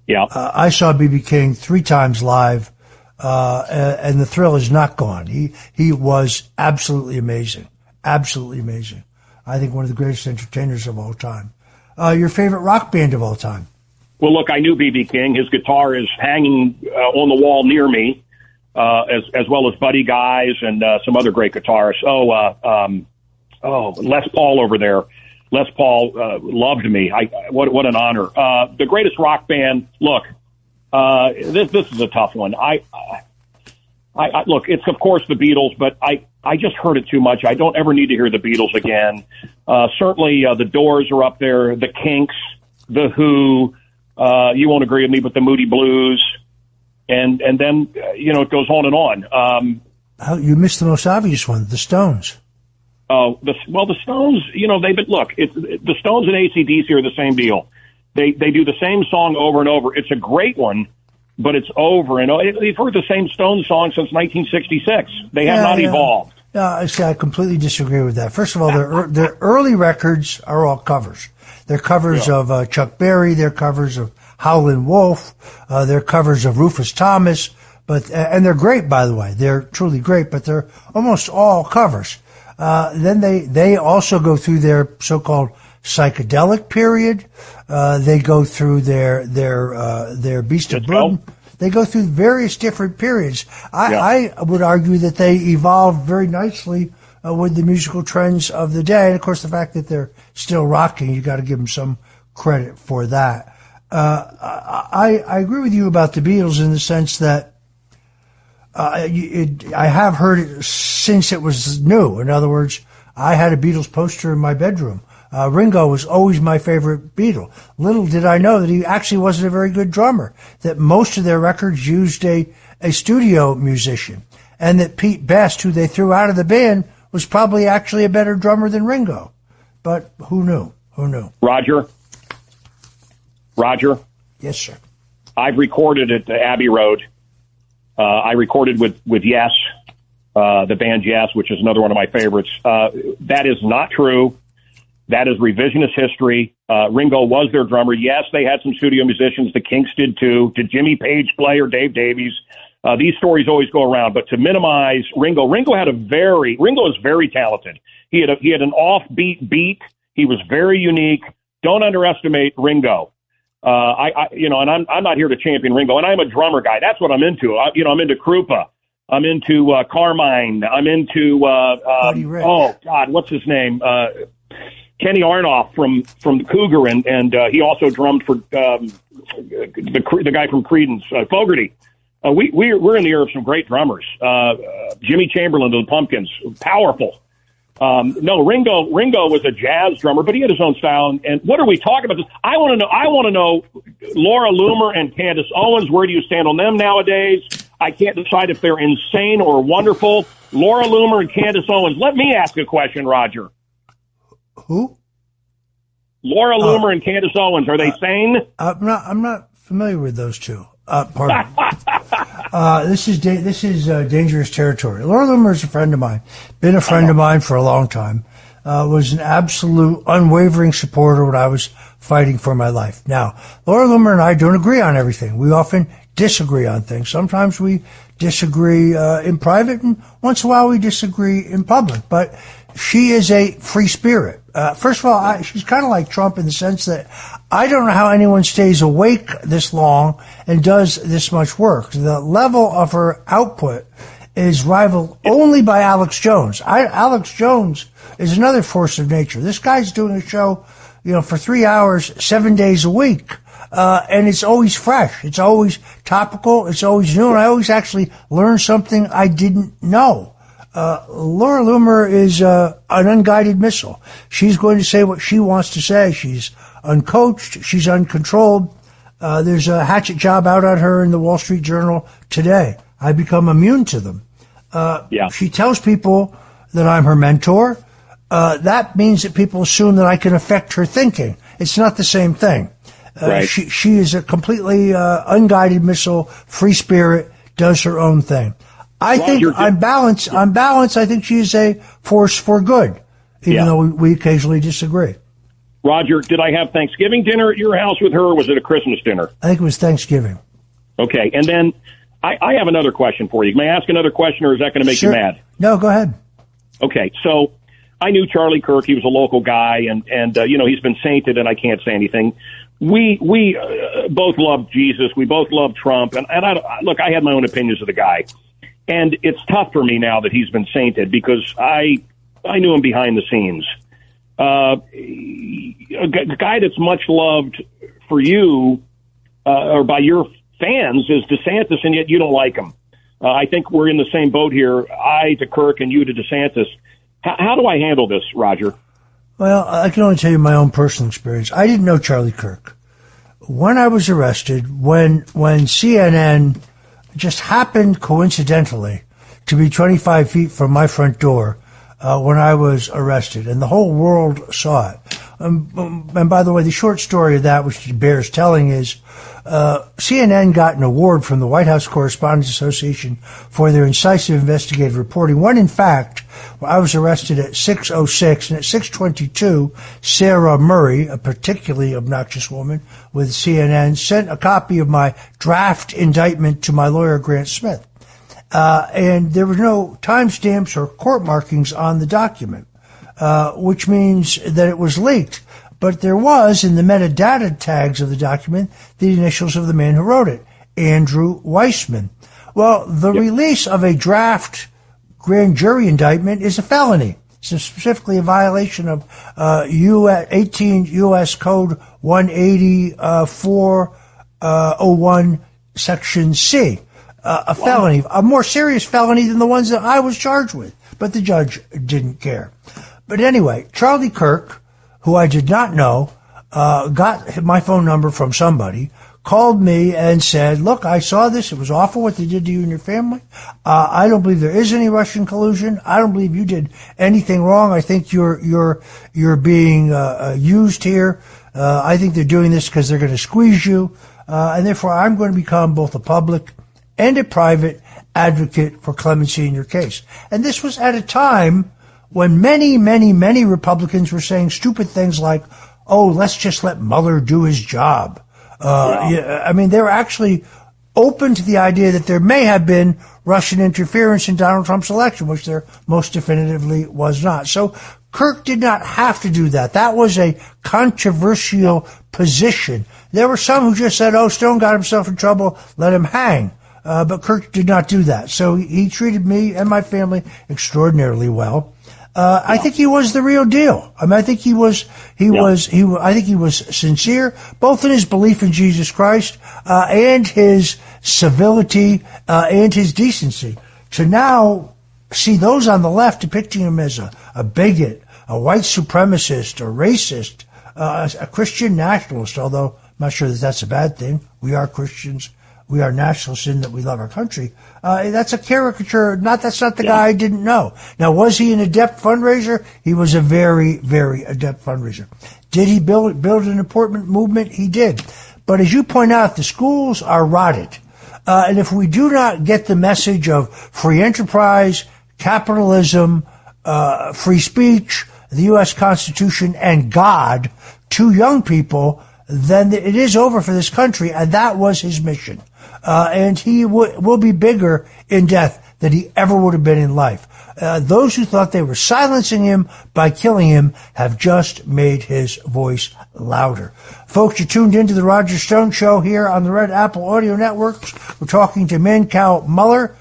Yeah. I saw B.B. King 3 times live, and the thrill is not gone. He was absolutely amazing. Absolutely amazing. I think one of the greatest entertainers of all time. Your favorite rock band of all time? Well, look, I knew B.B. King. His guitar is hanging on the wall near me, as well as Buddy Guys and some other great guitarists. Les Paul over there. Les Paul loved me. What an honor. The greatest rock band. Look, this is a tough one. Look, it's of course the Beatles, but I just heard it too much. I don't ever need to hear the Beatles again. Certainly, the Doors are up there. The Kinks, the Who. You won't agree with me, but the Moody Blues, and then it goes on and on. You missed the most obvious one, the Stones. The Stones. The Stones and AC/DC are the same deal. They do the same song over and over. It's a great one. But it's over and over. You've heard the same Stones song since 1966. They have not evolved. I completely disagree with that. First of all, their early records are all covers. They're covers of Chuck Berry. They're covers of Howlin' Wolf. They're covers of Rufus Thomas. And they're great, by the way. They're truly great, but they're almost all covers. Then they also go through their so-called psychedelic period. They go through their Beast of Burden. They go through various different periods. I would argue that they evolved very nicely with the musical trends of the day. And of course, the fact that they're still rocking, you got to give them some credit for that. I agree with you about the Beatles in the sense that I have heard it since it was new. In other words, I had a Beatles poster in my bedroom. Ringo was always my favorite Beatle. Little did I know that he actually wasn't a very good drummer, that most of their records used a studio musician, and that Pete Best, who they threw out of the band, was probably actually a better drummer than Ringo. But who knew? Who knew? Roger? Yes, sir. I've recorded at Abbey Road. I recorded with Yes, the band Yes, which is another one of my favorites. That is not true. That is revisionist history. Ringo was their drummer. Yes, they had some studio musicians. The Kinks did too. Did Jimmy Page play or Dave Davies? These stories always go around. But to minimize Ringo is very talented. He had an offbeat beat. He was very unique. Don't underestimate Ringo. And I'm not here to champion Ringo, and I'm a drummer guy. That's what I'm into. I'm into Krupa. I'm into Carmine. I'm into what's his name? Kenny Arnoff from the Cougar, and he also drummed for the guy from Creedence, Fogerty. We're in the era of some great drummers. Jimmy Chamberlain of the Pumpkins, powerful. Ringo was a jazz drummer, but he had his own style. And what are we talking about? I want to know Laura Loomer and Candace Owens. Where do you stand on them nowadays? I can't decide if they're insane or wonderful. Laura Loomer and Candace Owens. Let me ask a question, Roger. Who? Laura Loomer and Candace Owens, are they sane? I'm not familiar with those two. Pardon. This is dangerous territory. Laura Loomer is a friend of mine. Been a friend of mine for a long time. Was an absolute unwavering supporter when I was fighting for my life. Now, Laura Loomer and I don't agree on everything. We often disagree on things. Sometimes we disagree in private, and once in a while we disagree in public. But she is a free spirit. First of all, she's kind of like Trump in the sense that I don't know how anyone stays awake this long and does this much work. The level of her output is rivaled only by Alex Jones. Alex Jones is another force of nature. This guy's doing a show, for 3 hours, 7 days a week. And it's always fresh. It's always topical. It's always new. And I always actually learn something I didn't know. Laura Loomer is an unguided missile. She's going to say what she wants to say. She's uncoached. She's uncontrolled. There's a hatchet job out on her in the Wall Street Journal today. I become immune to them. She tells people that I'm her mentor. That means that people assume that I can affect her thinking. It's not the same thing. Right. She is a completely unguided missile, free spirit, does her own thing. I think on balance, I think she is a force for good, even though we occasionally disagree. Roger, did I have Thanksgiving dinner at your house with her, or was it a Christmas dinner? I think it was Thanksgiving. Okay, and then I have another question for you. May I ask another question, or is that going to make you mad? No, go ahead. Okay, so I knew Charlie Kirk. He was a local guy, and he's been sainted, and I can't say anything. We both love Jesus. We both love Trump, and I had my own opinions of the guy. And it's tough for me now that he's been sainted because I knew him behind the scenes. A guy that's much loved for you or by your fans is DeSantis, and yet you don't like him. I think we're in the same boat here. I to Kirk and you to DeSantis. How do I handle this, Roger? Well, I can only tell you my own personal experience. I didn't know Charlie Kirk. When I was arrested, when CNN just happened coincidentally to be 25 feet from my front door when I was arrested, and the whole world saw it. And by the way, the short story of that, which bears telling, is CNN got an award from the White House Correspondents Association for their incisive investigative reporting, when in fact, I was arrested at 6:06, and at 6:22, Sarah Murray, a particularly obnoxious woman with CNN, sent a copy of my draft indictment to my lawyer, Grant Smith. And there were no timestamps or court markings on the document, which means that it was leaked. But there was, in the metadata tags of the document, the initials of the man who wrote it, Andrew Weissman. Well, the release of a draft grand jury indictment is a felony. It's specifically a violation of 18 U.S. Code 180-401, Section C. A felony, a more serious felony than the ones that I was charged with. But the judge didn't care. But anyway, Charlie Kirk, who I did not know, got my phone number from somebody, called me and said, look, I saw this. It was awful what they did to you and your family. I don't believe there is any Russian collusion. I don't believe you did anything wrong. I think you're being used here. I think they're doing this because they're going to squeeze you. And therefore, I'm going to become both a public and a private advocate for clemency in your case. And this was at a time when many, many, many Republicans were saying stupid things like, oh, let's just let Mueller do his job. I mean, they were actually open to the idea that there may have been Russian interference in Donald Trump's election, which there most definitively was not. So Kirk did not have to do that. That was a controversial position. There were some who just said, oh, Stone got himself in trouble, let him hang. But Kirk did not do that. So he treated me and my family extraordinarily well. I think he was the real deal. I mean, I think he was sincere, both in his belief in Jesus Christ, and his civility, and his decency. To now see those on the left depicting him as a bigot, a white supremacist, a racist, a Christian nationalist, although I'm not sure that that's a bad thing. We are Christians. we are nationalists in that we love our country. That's a caricature. That's not the guy I didn't know. Now, was he an adept fundraiser? He was a very, very adept fundraiser. Did he build an important movement? He did. But as you point out, the schools are rotted. And if we do not get the message of free enterprise, capitalism, free speech, the U.S. Constitution, and God to young people, then it is over for this country, and that was his mission. And he will be bigger in death than he ever would have been in life. Those who thought they were silencing him by killing him have just made his voice louder. Folks, you're tuned into the Roger Stone Show here on the Red Apple Audio Networks. We're talking to Mancow Muller,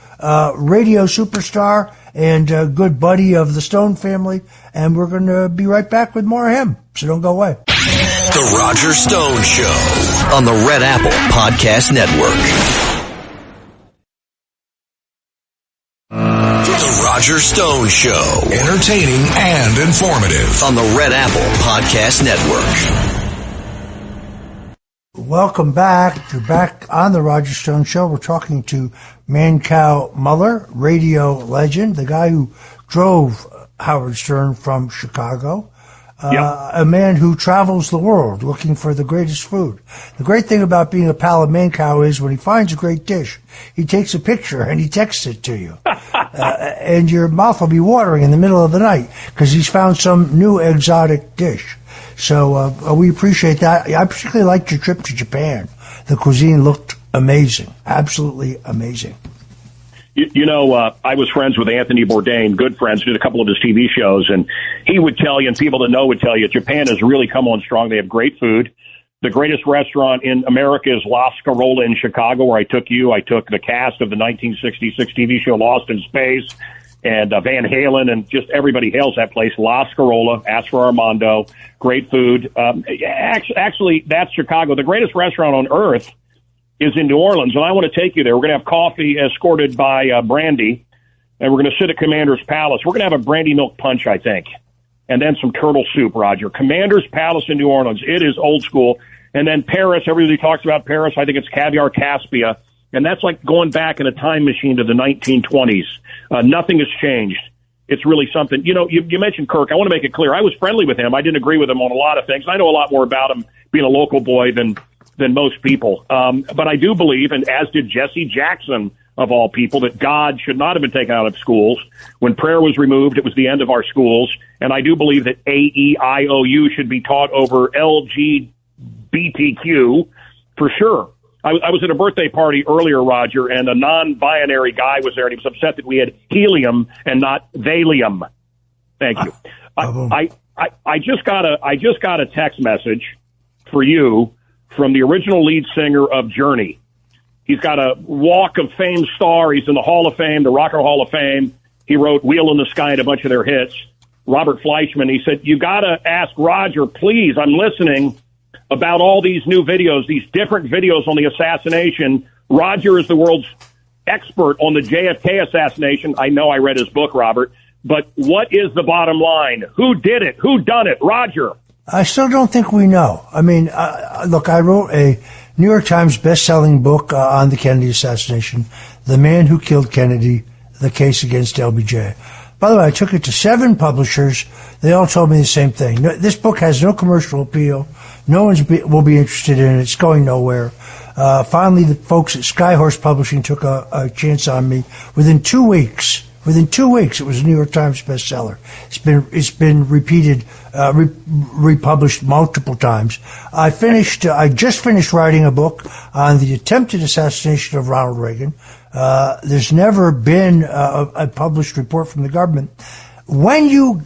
radio superstar and a good buddy of the Stone family, and we're going to be right back with more of him, so don't go away. The Roger Stone Show on the Red Apple Podcast Network. The Roger Stone Show, entertaining and informative on the Red Apple Podcast Network. Welcome back. You're back on the Roger Stone Show. We're talking to Mancow Muller, radio legend, the guy who drove Howard Stern from Chicago. A man who travels the world looking for the greatest food. The great thing about being a pal of Mancow is when he finds a great dish, he takes a picture and he texts it to you. And your mouth will be watering in the middle of the night because he's found some new exotic dish. So we appreciate that. I particularly liked your trip to Japan. The cuisine looked amazing, absolutely amazing. I was friends with Anthony Bourdain, good friends, did a couple of his TV shows, and he would tell you, and people that know would tell you, Japan has really come on strong. They have great food. The greatest restaurant in America is La Scarola in Chicago, where I took you. I took the cast of the 1966 TV show Lost in Space, and Van Halen, and just everybody hails that place. La Scarola, ask for Armando, great food. Actually, that's Chicago. The greatest restaurant on earth is in New Orleans, and I want to take you there. We're going to have coffee escorted by brandy, and we're going to sit at Commander's Palace. We're going to have a brandy milk punch, I think, and then some turtle soup, Roger. Commander's Palace in New Orleans. It is old school. And then Paris, everybody talks about Paris. I think it's Caviar Caspia, and that's like going back in a time machine to the 1920s. Nothing has changed. It's really something. You mentioned Kirk. I want to make it clear. I was friendly with him. I didn't agree with him on a lot of things. I know a lot more about him being a local boy than most people. But I do believe, and as did Jesse Jackson, of all people, that God should not have been taken out of schools. When prayer was removed, it was the end of our schools. And I do believe that AEIOU should be taught over LGBTQ for sure. I was at a birthday party earlier, Roger, and a non-binary guy was there, and he was upset that we had helium and not valium. Thank you. I just got a text message for you from the original lead singer of Journey. He's got a Walk of Fame star. He's in the Hall of Fame, the Rock and Roll Hall of Fame. He wrote Wheel in the Sky and a bunch of their hits. Robert Fleischman, he said, you got to ask Roger, please, I'm listening, about all these new videos, these different videos on the assassination. Roger is the world's expert on the JFK assassination. I know I read his book, Robert, but what is the bottom line? Who did it? Who done it? Roger. I still don't think we know. I mean, look, I wrote a New York Times best-selling book on the Kennedy assassination, The Man Who Killed Kennedy, The Case Against LBJ. By the way, I took it to 7 publishers. They all told me the same thing. No, this book has no commercial appeal. No one will be interested in it. It's going nowhere. Finally, the folks at Skyhorse Publishing took a chance on me. Within 2 weeks, it was a New York Times bestseller. It's been repeated, republished multiple times. I just finished writing a book on the attempted assassination of Ronald Reagan. There's never been a published report from the government. When you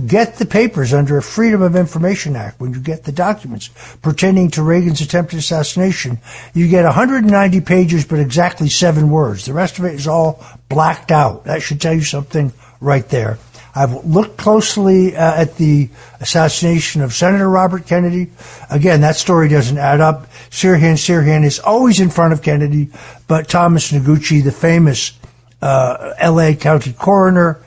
get the papers under a Freedom of Information Act, when you get the documents pertaining to Reagan's attempted assassination, you get 190 pages, but exactly 7 words. The rest of it is all blacked out. That should tell you something right there. I've looked closely at the assassination of Senator Robert Kennedy. Again, that story doesn't add up. Sirhan is always in front of Kennedy, but Thomas Noguchi, the famous L.A. County coroner,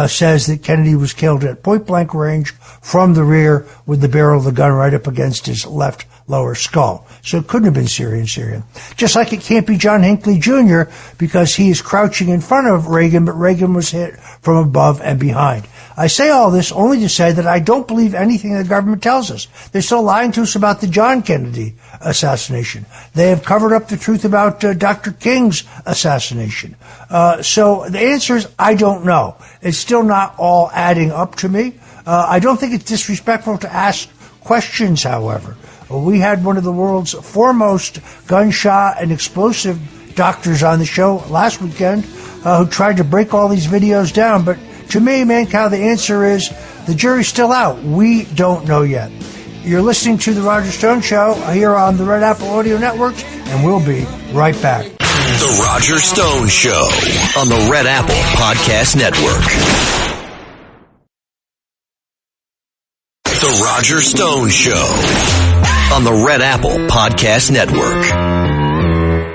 says that Kennedy was killed at point-blank range from the rear with the barrel of the gun right up against his left lower skull. So it couldn't have been Syrian. Just like it can't be John Hinckley Jr. because he is crouching in front of Reagan, but Reagan was hit from above and behind. I say all this only to say that I don't believe anything the government tells us. They're still lying to us about the John Kennedy assassination. They have covered up the truth about Dr. King's assassination. So the answer is I don't know. It's still not all adding up to me. I don't think it's disrespectful to ask questions, however. We had one of the world's foremost gunshot and explosive doctors on the show last weekend who tried to break all these videos down. But to me, Mancow, the answer is the jury's still out. We don't know yet. You're listening to The Roger Stone Show here on the Red Apple Audio Networks, and we'll be right back. The Roger Stone Show on the Red Apple Podcast Network. The Roger Stone Show on the Red Apple Podcast Network.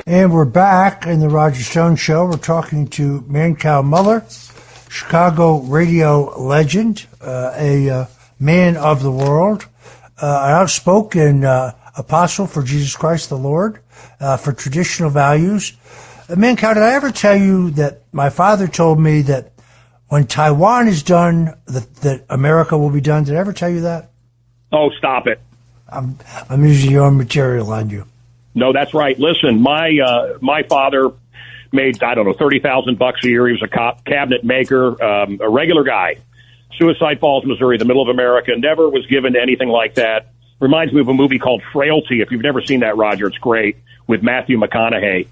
And we're back in the Roger Stone Show. We're talking to Mancow Muller, Chicago radio legend, a man of the world, an outspoken apostle for Jesus Christ the Lord, for traditional values. Mancow, did I ever tell you that my father told me that when Taiwan is done, that America will be done? Did I ever tell you that? Oh, stop it. I'm using your own material on you. No, that's right. Listen, my father made, I don't know, $30,000 a year. He was a cabinet maker, a regular guy. Suicide Falls, Missouri, the middle of America. Never was given to anything like that. Reminds me of a movie called Frailty. If you've never seen that, Roger, it's great, with Matthew McConaughey.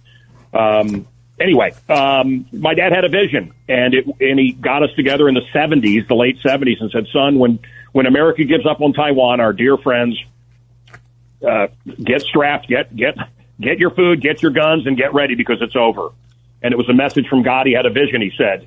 Anyway, my dad had a vision, and he got us together in the 70s, the late 70s, and said, son, when America gives up on Taiwan, our dear friends, get strapped, get your food, get your guns, and get ready because it's over. And it was a message from God. He had a vision, he said.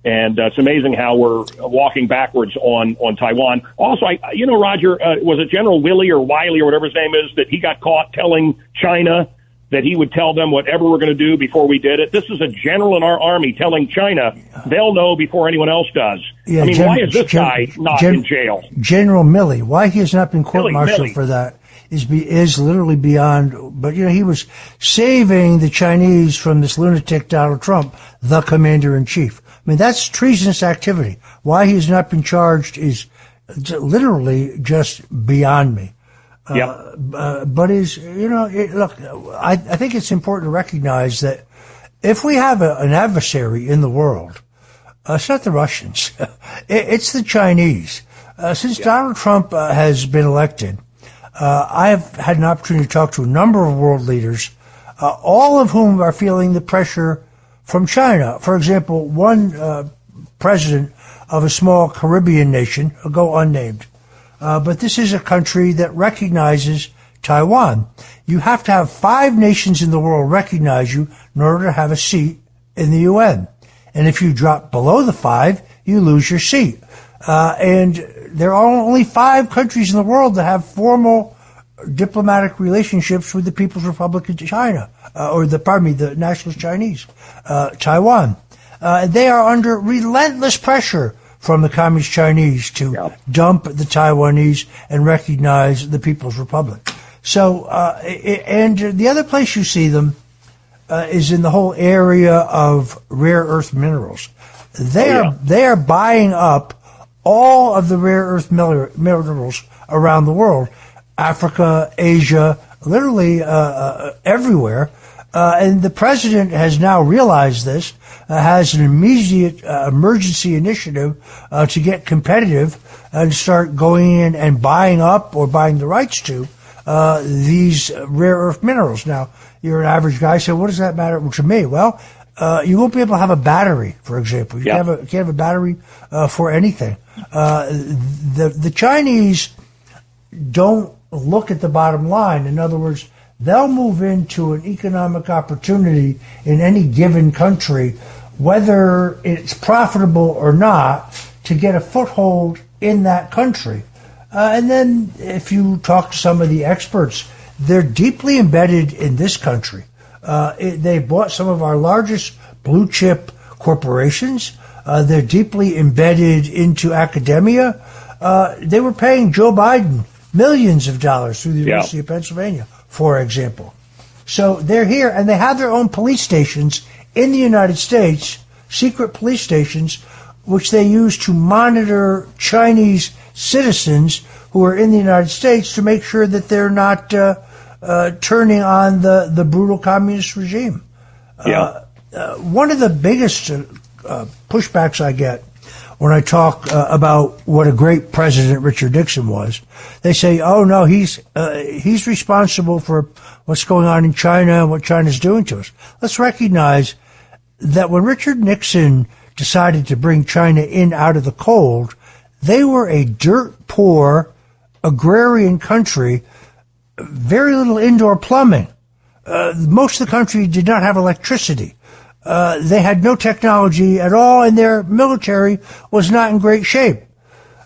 And it's amazing how we're walking backwards on Taiwan. Also, Roger, was it General Willie or Wiley or whatever his name is, that he got caught telling China that he would tell them whatever we're going to do before we did it? This is a general in our army telling China they'll know before anyone else does. Yeah, why is this guy not in jail? General Milley, why he has not been court-martialed for that is literally beyond. But, he was saving the Chinese from this lunatic Donald Trump, the commander-in-chief. I mean, that's treasonous activity. Why he has not been charged is literally just beyond me. Yep. But look, I think it's important to recognize that if we have an adversary in the world, it's not the Russians, it's the Chinese. Since Donald Trump has been elected, I have had an opportunity to talk to a number of world leaders, all of whom are feeling the pressure from China. For example, one president of a small Caribbean nation, will go unnamed, but this is a country that recognizes Taiwan. You have to have 5 nations in the world recognize you in order to have a seat in the UN. And if you drop below the 5, you lose your seat. And there are only 5 countries in the world that have formal diplomatic relationships with the People's Republic of China, the Nationalist Chinese, Taiwan. They are under relentless pressure from the Communist Chinese to dump the Taiwanese and recognize the People's Republic. So, and the other place you see them is in the whole area of rare earth minerals. They are buying up all of the rare earth minerals around the world, Africa, Asia, literally everywhere. And the president has now realized this, has an immediate emergency initiative to get competitive and start going in and buying up or buying the rights to these rare earth minerals. Now, you're an average guy, so what does that matter to me? Well, you won't be able to have a battery, for example. You can't have a battery for anything. The Chinese don't look at the bottom line. In other words, they'll move into an economic opportunity in any given country, whether it's profitable or not, to get a foothold in that country. And then if you talk to some of the experts, they're deeply embedded in this country. They bought some of our largest blue chip corporations. They're deeply embedded into academia. They were paying Joe Biden millions of dollars through the University of Pennsylvania, for example. So they're here, and they have their own police stations in the United States, secret police stations, which they use to monitor Chinese citizens who are in the United States to make sure that they're not turning on the brutal communist regime. One of the biggest pushbacks I get when I talk about what a great president Richard Nixon was, they say, "Oh no, he's responsible for what's going on in China and what China's doing to us." Let's recognize that when Richard Nixon decided to bring China in out of the cold, they were a dirt poor agrarian country, very little indoor plumbing. Most of the country did not have electricity. They had no technology at all, and their military was not in great shape.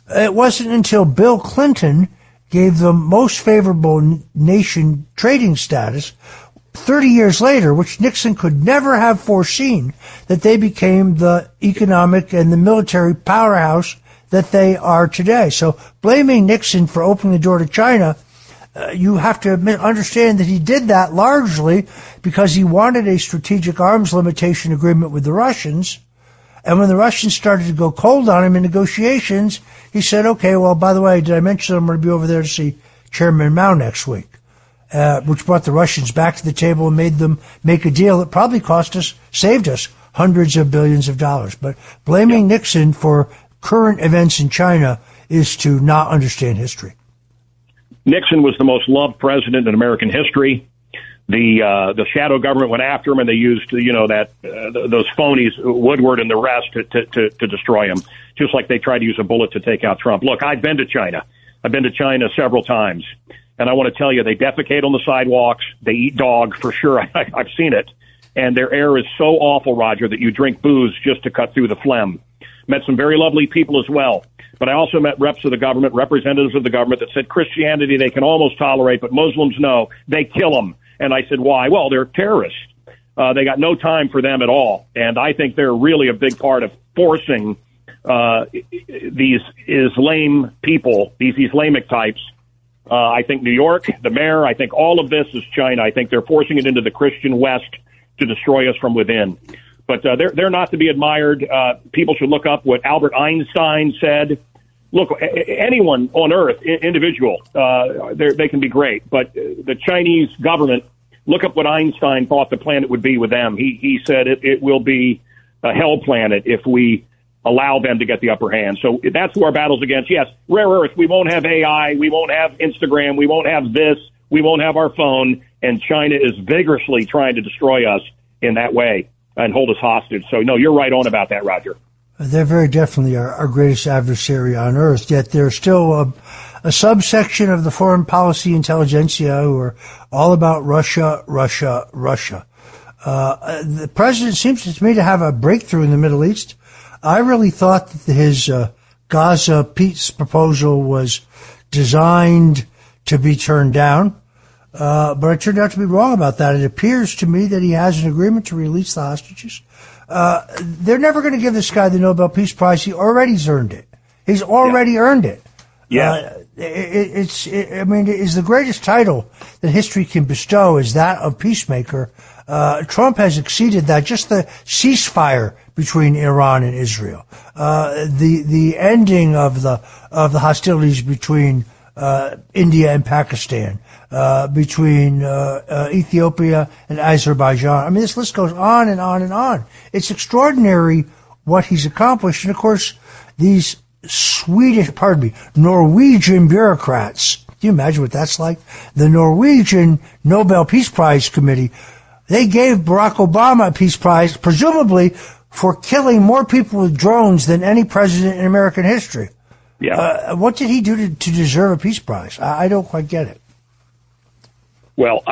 It wasn't until Bill Clinton gave them most favorable nation trading status 30 years later, which Nixon could never have foreseen, that they became the economic and the military powerhouse that they are today. So blaming Nixon for opening the door to China, you have to understand that he did that largely because he wanted a strategic arms limitation agreement with the Russians. And when the Russians started to go cold on him in negotiations, he said, okay, well, by the way, did I mention I'm going to be over there to see Chairman Mao next week? Which brought the Russians back to the table and made them make a deal that probably saved us hundreds of billions of dollars. But blaming Nixon for current events in China is to not understand history. Nixon was the most loved president in American history. The shadow government went after him, and they used, those phonies, Woodward and the rest, to destroy him, just like they tried to use a bullet to take out Trump. Look, I've been to China. I've been to China several times, and I want to tell you, they defecate on the sidewalks. They eat dog, for sure. I've seen it. And their air is so awful, Roger, that you drink booze just to cut through the phlegm. Met some very lovely people as well. But I also met reps of the government, representatives of the government that said Christianity they can almost tolerate, but Muslims, no, they kill them. And I said, why? Well, they're terrorists. They got no time for them at all. And I think they're really a big part of forcing these Islam people, these Islamic types. I think New York, the mayor, I think all of this is China. I think they're forcing it into the Christian West to destroy us from within. But they're not to be admired. People should look up what Albert Einstein said. Look, anyone on Earth, individual, they can be great. But the Chinese government, look up what Einstein thought the planet would be with them. He said it will be a hell planet if we allow them to get the upper hand. So that's who our battle's against. Yes, rare earth. We won't have AI. We won't have Instagram. We won't have this. We won't have our phone. And China is vigorously trying to destroy us in that way and hold us hostage. So, no, you're right on about that, Roger. They're very definitely our greatest adversary on earth, yet they're still a subsection of the foreign policy intelligentsia who are all about Russia, Russia, Russia. The president seems to me to have a breakthrough in the Middle East. I really thought that his Gaza peace proposal was designed to be turned down. But I turned out to be wrong about that. It appears to me that he has an agreement to release the hostages. They're never going to give this guy the Nobel Peace Prize. He already's earned it. He's already earned it. Yeah. It is the greatest title that history can bestow is that of peacemaker. Trump has exceeded that. Just the ceasefire between Iran and Israel, the ending of the hostilities between India and Pakistan, between Ethiopia and Azerbaijan. I mean, this list goes on and on and on. It's extraordinary what he's accomplished. And, of course, these Norwegian bureaucrats, can you imagine what that's like? The Norwegian Nobel Peace Prize Committee, they gave Barack Obama a Peace Prize, presumably for killing more people with drones than any president in American history. Yeah. What did he do to deserve a Peace Prize? I don't quite get it. Well,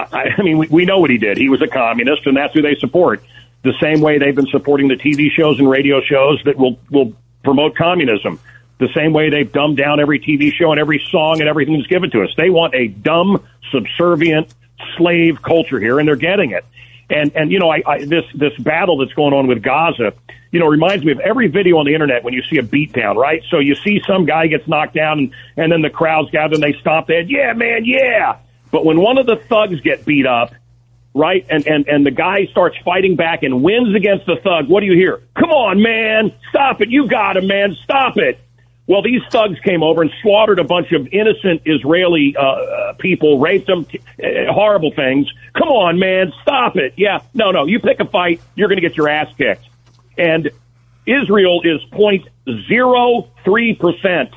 we know what he did. He was a communist, and that's who they support. The same way they've been supporting the TV shows and radio shows that will promote communism. The same way they've dumbed down every TV show and every song and everything that's given to us. They want a dumb, subservient slave culture here, and they're getting it. And this battle that's going on with Gaza, reminds me of every video on the internet when you see a beatdown, right? So you see some guy gets knocked down, and then the crowds gather and they stomp their head. Yeah, man, yeah. But when one of the thugs get beat up, right, and the guy starts fighting back and wins against the thug, what do you hear? Come on, man, stop it. You got him, man, stop it. Well, these thugs came over and slaughtered a bunch of innocent Israeli people, raped them, horrible things. Come on, man, stop it. Yeah, no, you pick a fight, you're going to get your ass kicked. And Israel is 0.03%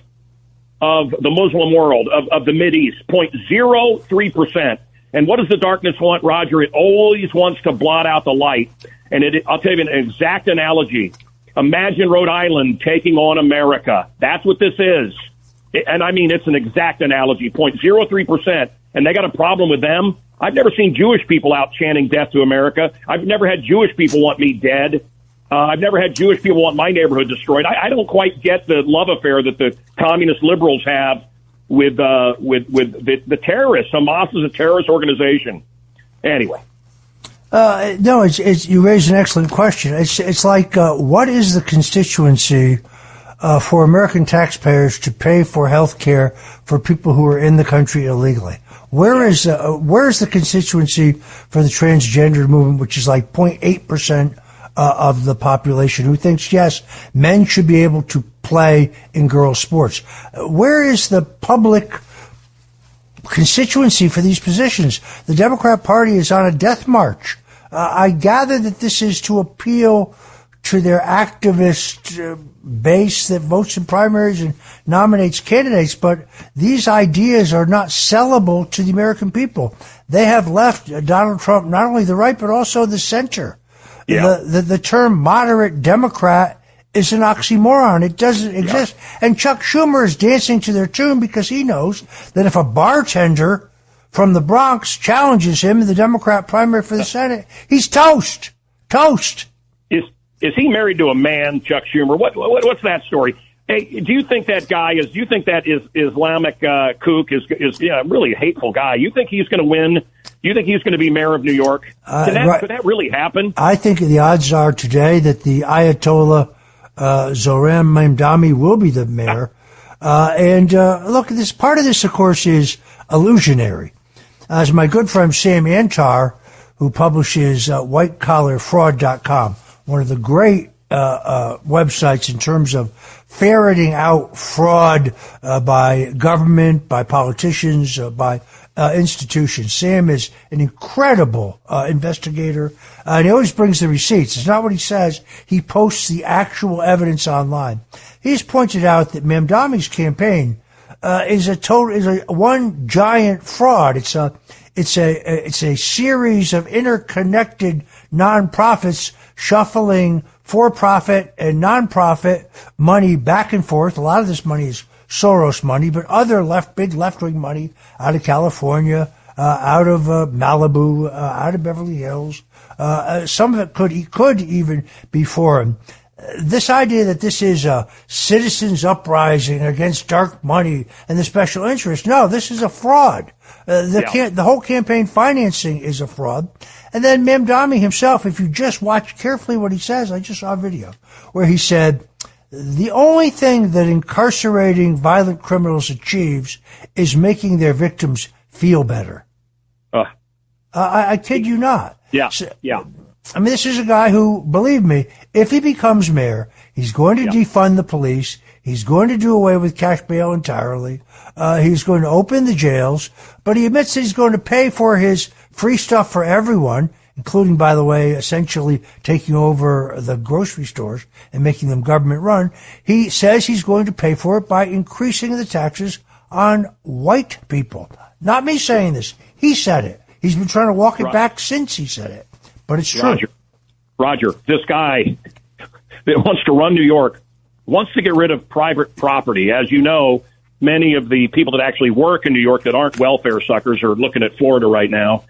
of the Muslim world, of the Mideast, 0.03%. And what does the darkness want, Roger? It always wants to blot out the light. And I'll tell you an exact analogy. Imagine Rhode Island taking on America. That's what this is. And I mean, it's an exact analogy, 0.03%. And they got a problem with them. I've never seen Jewish people out chanting death to America. I've never had Jewish people want me dead. I've never had Jewish people want my neighborhood destroyed. I don't quite get the love affair that the communist liberals have with the terrorists. Hamas is a terrorist organization. Anyway. No, it's you raise an excellent question. It's like, what is the constituency for American taxpayers to pay for health care for people who are in the country illegally? Where is the constituency for the transgender movement, which is like 0.8% of the population, who thinks, yes, men should be able to play in girls' sports? Where is the public constituency for these positions? The Democrat Party is on a death march. I gather that this is to appeal to their activist base that votes in primaries and nominates candidates, but these ideas are not sellable to the American people. They have left Donald Trump not only the right, but also the center. Yeah. The term moderate Democrat is an oxymoron. It doesn't exist. And Chuck Schumer is dancing to their tune because he knows that if a bartender from the Bronx challenges him in the Democrat primary for the Senate, he's toast. Toast. Is he married to a man, Chuck Schumer? What's that story? Hey, do you think that guy is? Do you think that Islamic kook is really a hateful guy? You think he's going to win? Do you think he's going to be mayor of New York? Could that really happen? I think the odds are today that the Ayatollah Zoran Mamdani will be the mayor. Look, this part of this, of course, is illusionary. As my good friend Sam Antar, who publishes whitecollarfraud.com, one of the great websites in terms of ferreting out fraud by government, by politicians, by institutions. Sam is an incredible investigator, and he always brings the receipts. It's not what he says. He posts the actual evidence online. He's pointed out that Mamdani's campaign is one giant fraud. It's a series of interconnected nonprofits shuffling for-profit and non-profit money back and forth. A lot of this money is Soros money, but other big left-wing money out of California, out of Malibu, out of Beverly Hills. Some of it could even be foreign. This idea that this is a citizens' uprising against dark money and the special interest, no, this is a fraud. The whole campaign financing is a fraud. And then Mamdani himself, if you just watch carefully what he says, I just saw a video where he said, the only thing that incarcerating violent criminals achieves is making their victims feel better. I kid you not. Yeah. I mean, this is a guy who, believe me, if he becomes mayor, he's going to defund the police. He's going to do away with cash bail entirely. He's going to open the jails, but he admits that he's going to pay for his free stuff for everyone, including, by the way, essentially taking over the grocery stores and making them government run. He says he's going to pay for it by increasing the taxes on white people. Not me saying this. He said it. He's been trying to walk it back since he said it. But it's true. Roger, this guy that wants to run New York wants to get rid of private property. As you know, many of the people that actually work in New York that aren't welfare suckers are looking at Florida right now.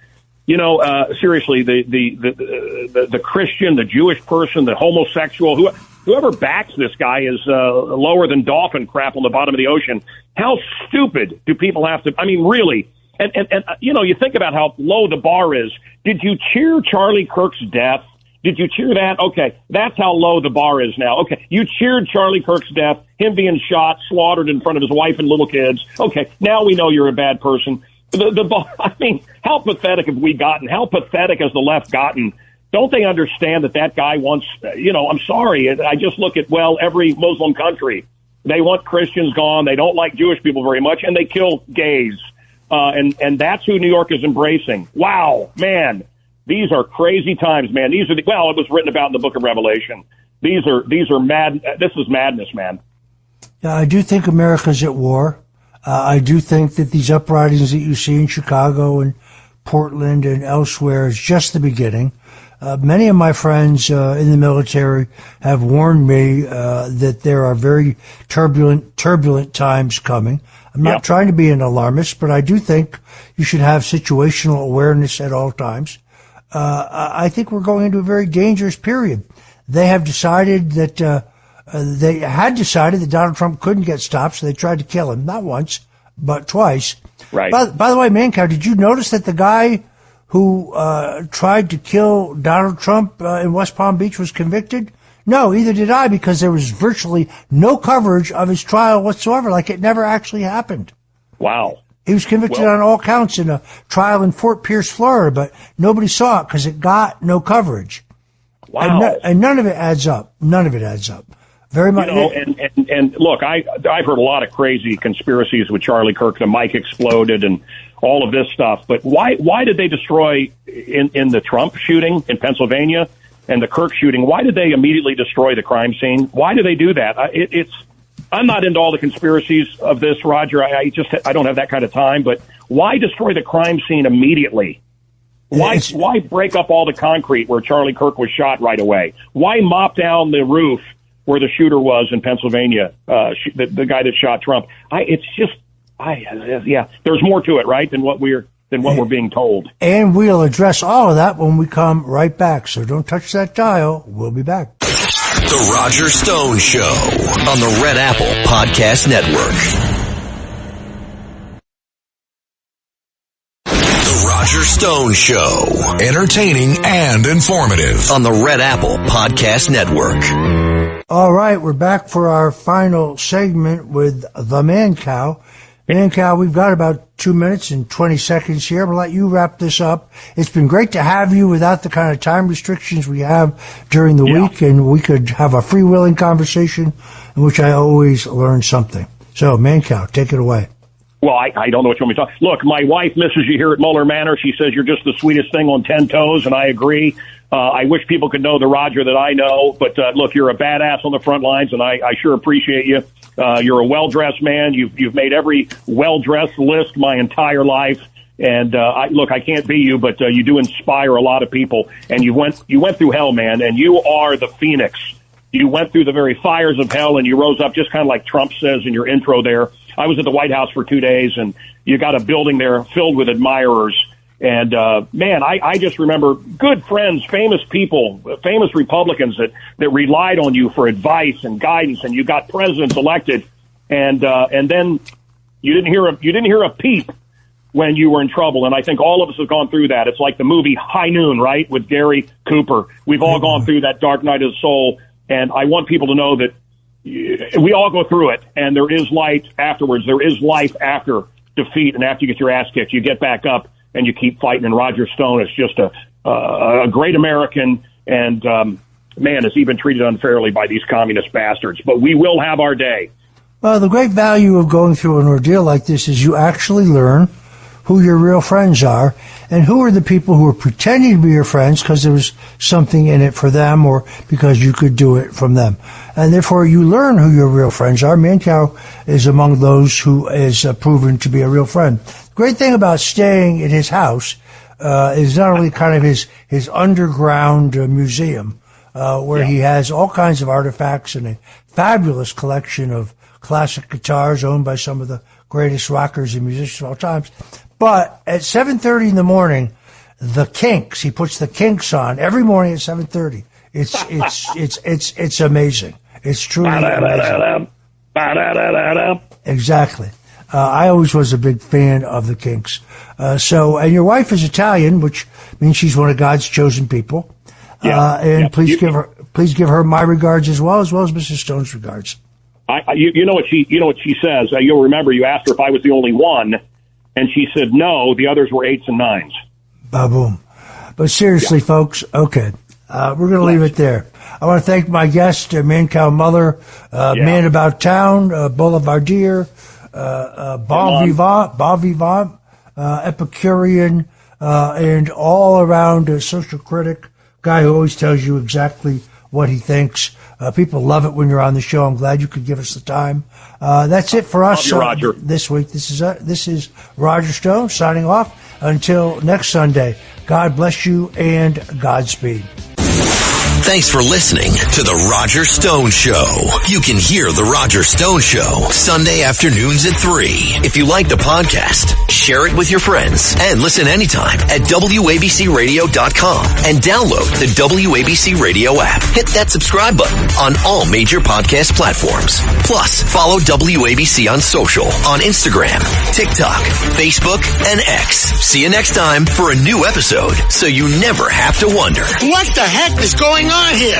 You know, seriously, the Christian, the Jewish person, the homosexual, whoever backs this guy is lower than dolphin crap on the bottom of the ocean. How stupid do people have to? I mean, really. And you know, you think about how low the bar is. Did you cheer Charlie Kirk's death? Did you cheer that? Okay, that's how low the bar is now. Okay, you cheered Charlie Kirk's death, him being shot, slaughtered in front of his wife and little kids. Okay, now we know you're a bad person. I mean, how pathetic have we gotten? How pathetic has the left gotten? Don't they understand that guy wants, I'm sorry, I just look at, every Muslim country. They want Christians gone. They don't like Jewish people very much, and they kill gays. And that's who New York is embracing. Wow, man. These are crazy times, man. It was written about in the book of Revelation. These are mad. This is madness, man. Yeah, I do think America's at war. I do think that these uprisings that you see in Chicago and Portland and elsewhere is just the beginning. Many of my friends in the military have warned me that there are very turbulent times coming. I'm not trying to be an alarmist, but I do think you should have situational awareness at all times. I think we're going into a very dangerous period. They have decided that Donald Trump couldn't get stopped, so they tried to kill him, not once, but twice. Right. By the way, Mancow, did you notice that the guy who tried to kill Donald Trump in West Palm Beach was convicted? No, either did I, because there was virtually no coverage of his trial whatsoever, like it never actually happened. Wow. He was convicted on all counts in a trial in Fort Pierce, Florida, but nobody saw it because it got no coverage. Wow. And none of it adds up. None of it adds up. Very much. And look, I've heard a lot of crazy conspiracies with Charlie Kirk. The mic exploded and all of this stuff. But why did they destroy in the Trump shooting in Pennsylvania and the Kirk shooting? Why did they immediately destroy the crime scene? Why do they do that? I'm not into all the conspiracies of this, Roger. I don't have that kind of time. But why destroy the crime scene immediately? Why break up all the concrete where Charlie Kirk was shot right away? Why mop down the roof where the shooter was in Pennsylvania, the guy that shot Trump? There's more to it, right, than what we're being told. And we'll address all of that when we come right back. So don't touch that dial. We'll be back. The Roger Stone Show on the Red Apple Podcast Network. The Roger Stone Show. Entertaining and informative on the Red Apple Podcast Network. All right, we're back for our final segment with the Mancow. Mancow, we've got about 2 minutes and 20 seconds here. I'm going to let you wrap this up. It's been great to have you without the kind of time restrictions we have during the week, and we could have a freewheeling conversation in which I always learn something. So, Mancow, take it away. Well, I don't know what you want me to talk. Look, my wife misses you here at Muller Manor. She says you're just the sweetest thing on 10 toes, and I agree. I wish people could know the Roger that I know, but look, you're a badass on the front lines, and I sure appreciate you. You're a well-dressed man. You've made every well-dressed list my entire life, and I can't be you, but you do inspire a lot of people. And you went through hell, man, and you are the phoenix. You went through the very fires of hell, and you rose up just kind of like Trump says in your intro there. I was at the White House for 2 days, and you got a building there filled with admirers. And, man, I just remember good friends, famous people, famous Republicans that relied on you for advice and guidance, and you got presidents elected. And then you didn't hear a peep when you were in trouble. And I think all of us have gone through that. It's like the movie High Noon, right? With Gary Cooper. We've all gone through that dark night of the soul. And I want people to know that we all go through it, and there is light afterwards. There is life after defeat, and after you get your ass kicked, you get back up and you keep fighting. And Roger Stone is just a great American, and man, has he been treated unfairly by these communist bastards. But we will have our day. Well, the great value of going through an ordeal like this is you actually learn who your real friends are and who are the people who are pretending to be your friends because there was something in it for them or because you could do it from them. And therefore, you learn who your real friends are. Mancow is among those who is proven to be a real friend. The great thing about staying at his house is not only kind of his underground museum, where he has all kinds of artifacts and a fabulous collection of classic guitars owned by some of the greatest rockers and musicians of all times. But at 7:30 in the morning, the Kinks, he puts the Kinks on every morning at 7:30. It's amazing. It's truly amazing. Exactly. I always was a big fan of the Kinks. And your wife is Italian, which means she's one of God's chosen people. Please give her my regards as well as Mrs. Stone's regards. You know what she says. You'll remember you asked her if I was the only one, and she said no. The others were 8s and 9s. Ba-boom. But seriously, folks, okay, we're going to leave it there. I want to thank my guest, Mancow Muller, Man About Town, Boulevardier, Bon Vivant, Epicurean, and all around social critic, guy who always tells you exactly what he thinks. People love it when you're on the show. I'm glad you could give us the time. That's it for us Roger. This week. This is Roger Stone signing off. Until next Sunday, God bless you and Godspeed. Thanks for listening to The Roger Stone Show. You can hear The Roger Stone Show Sunday afternoons at 3. If you like the podcast, share it with your friends and listen anytime at WABCRadio.com and download the WABC Radio app. Hit that subscribe button on all major podcast platforms. Plus, follow WABC on social on Instagram, TikTok, Facebook, and X. See you next time for a new episode so you never have to wonder. What the heck is going on here?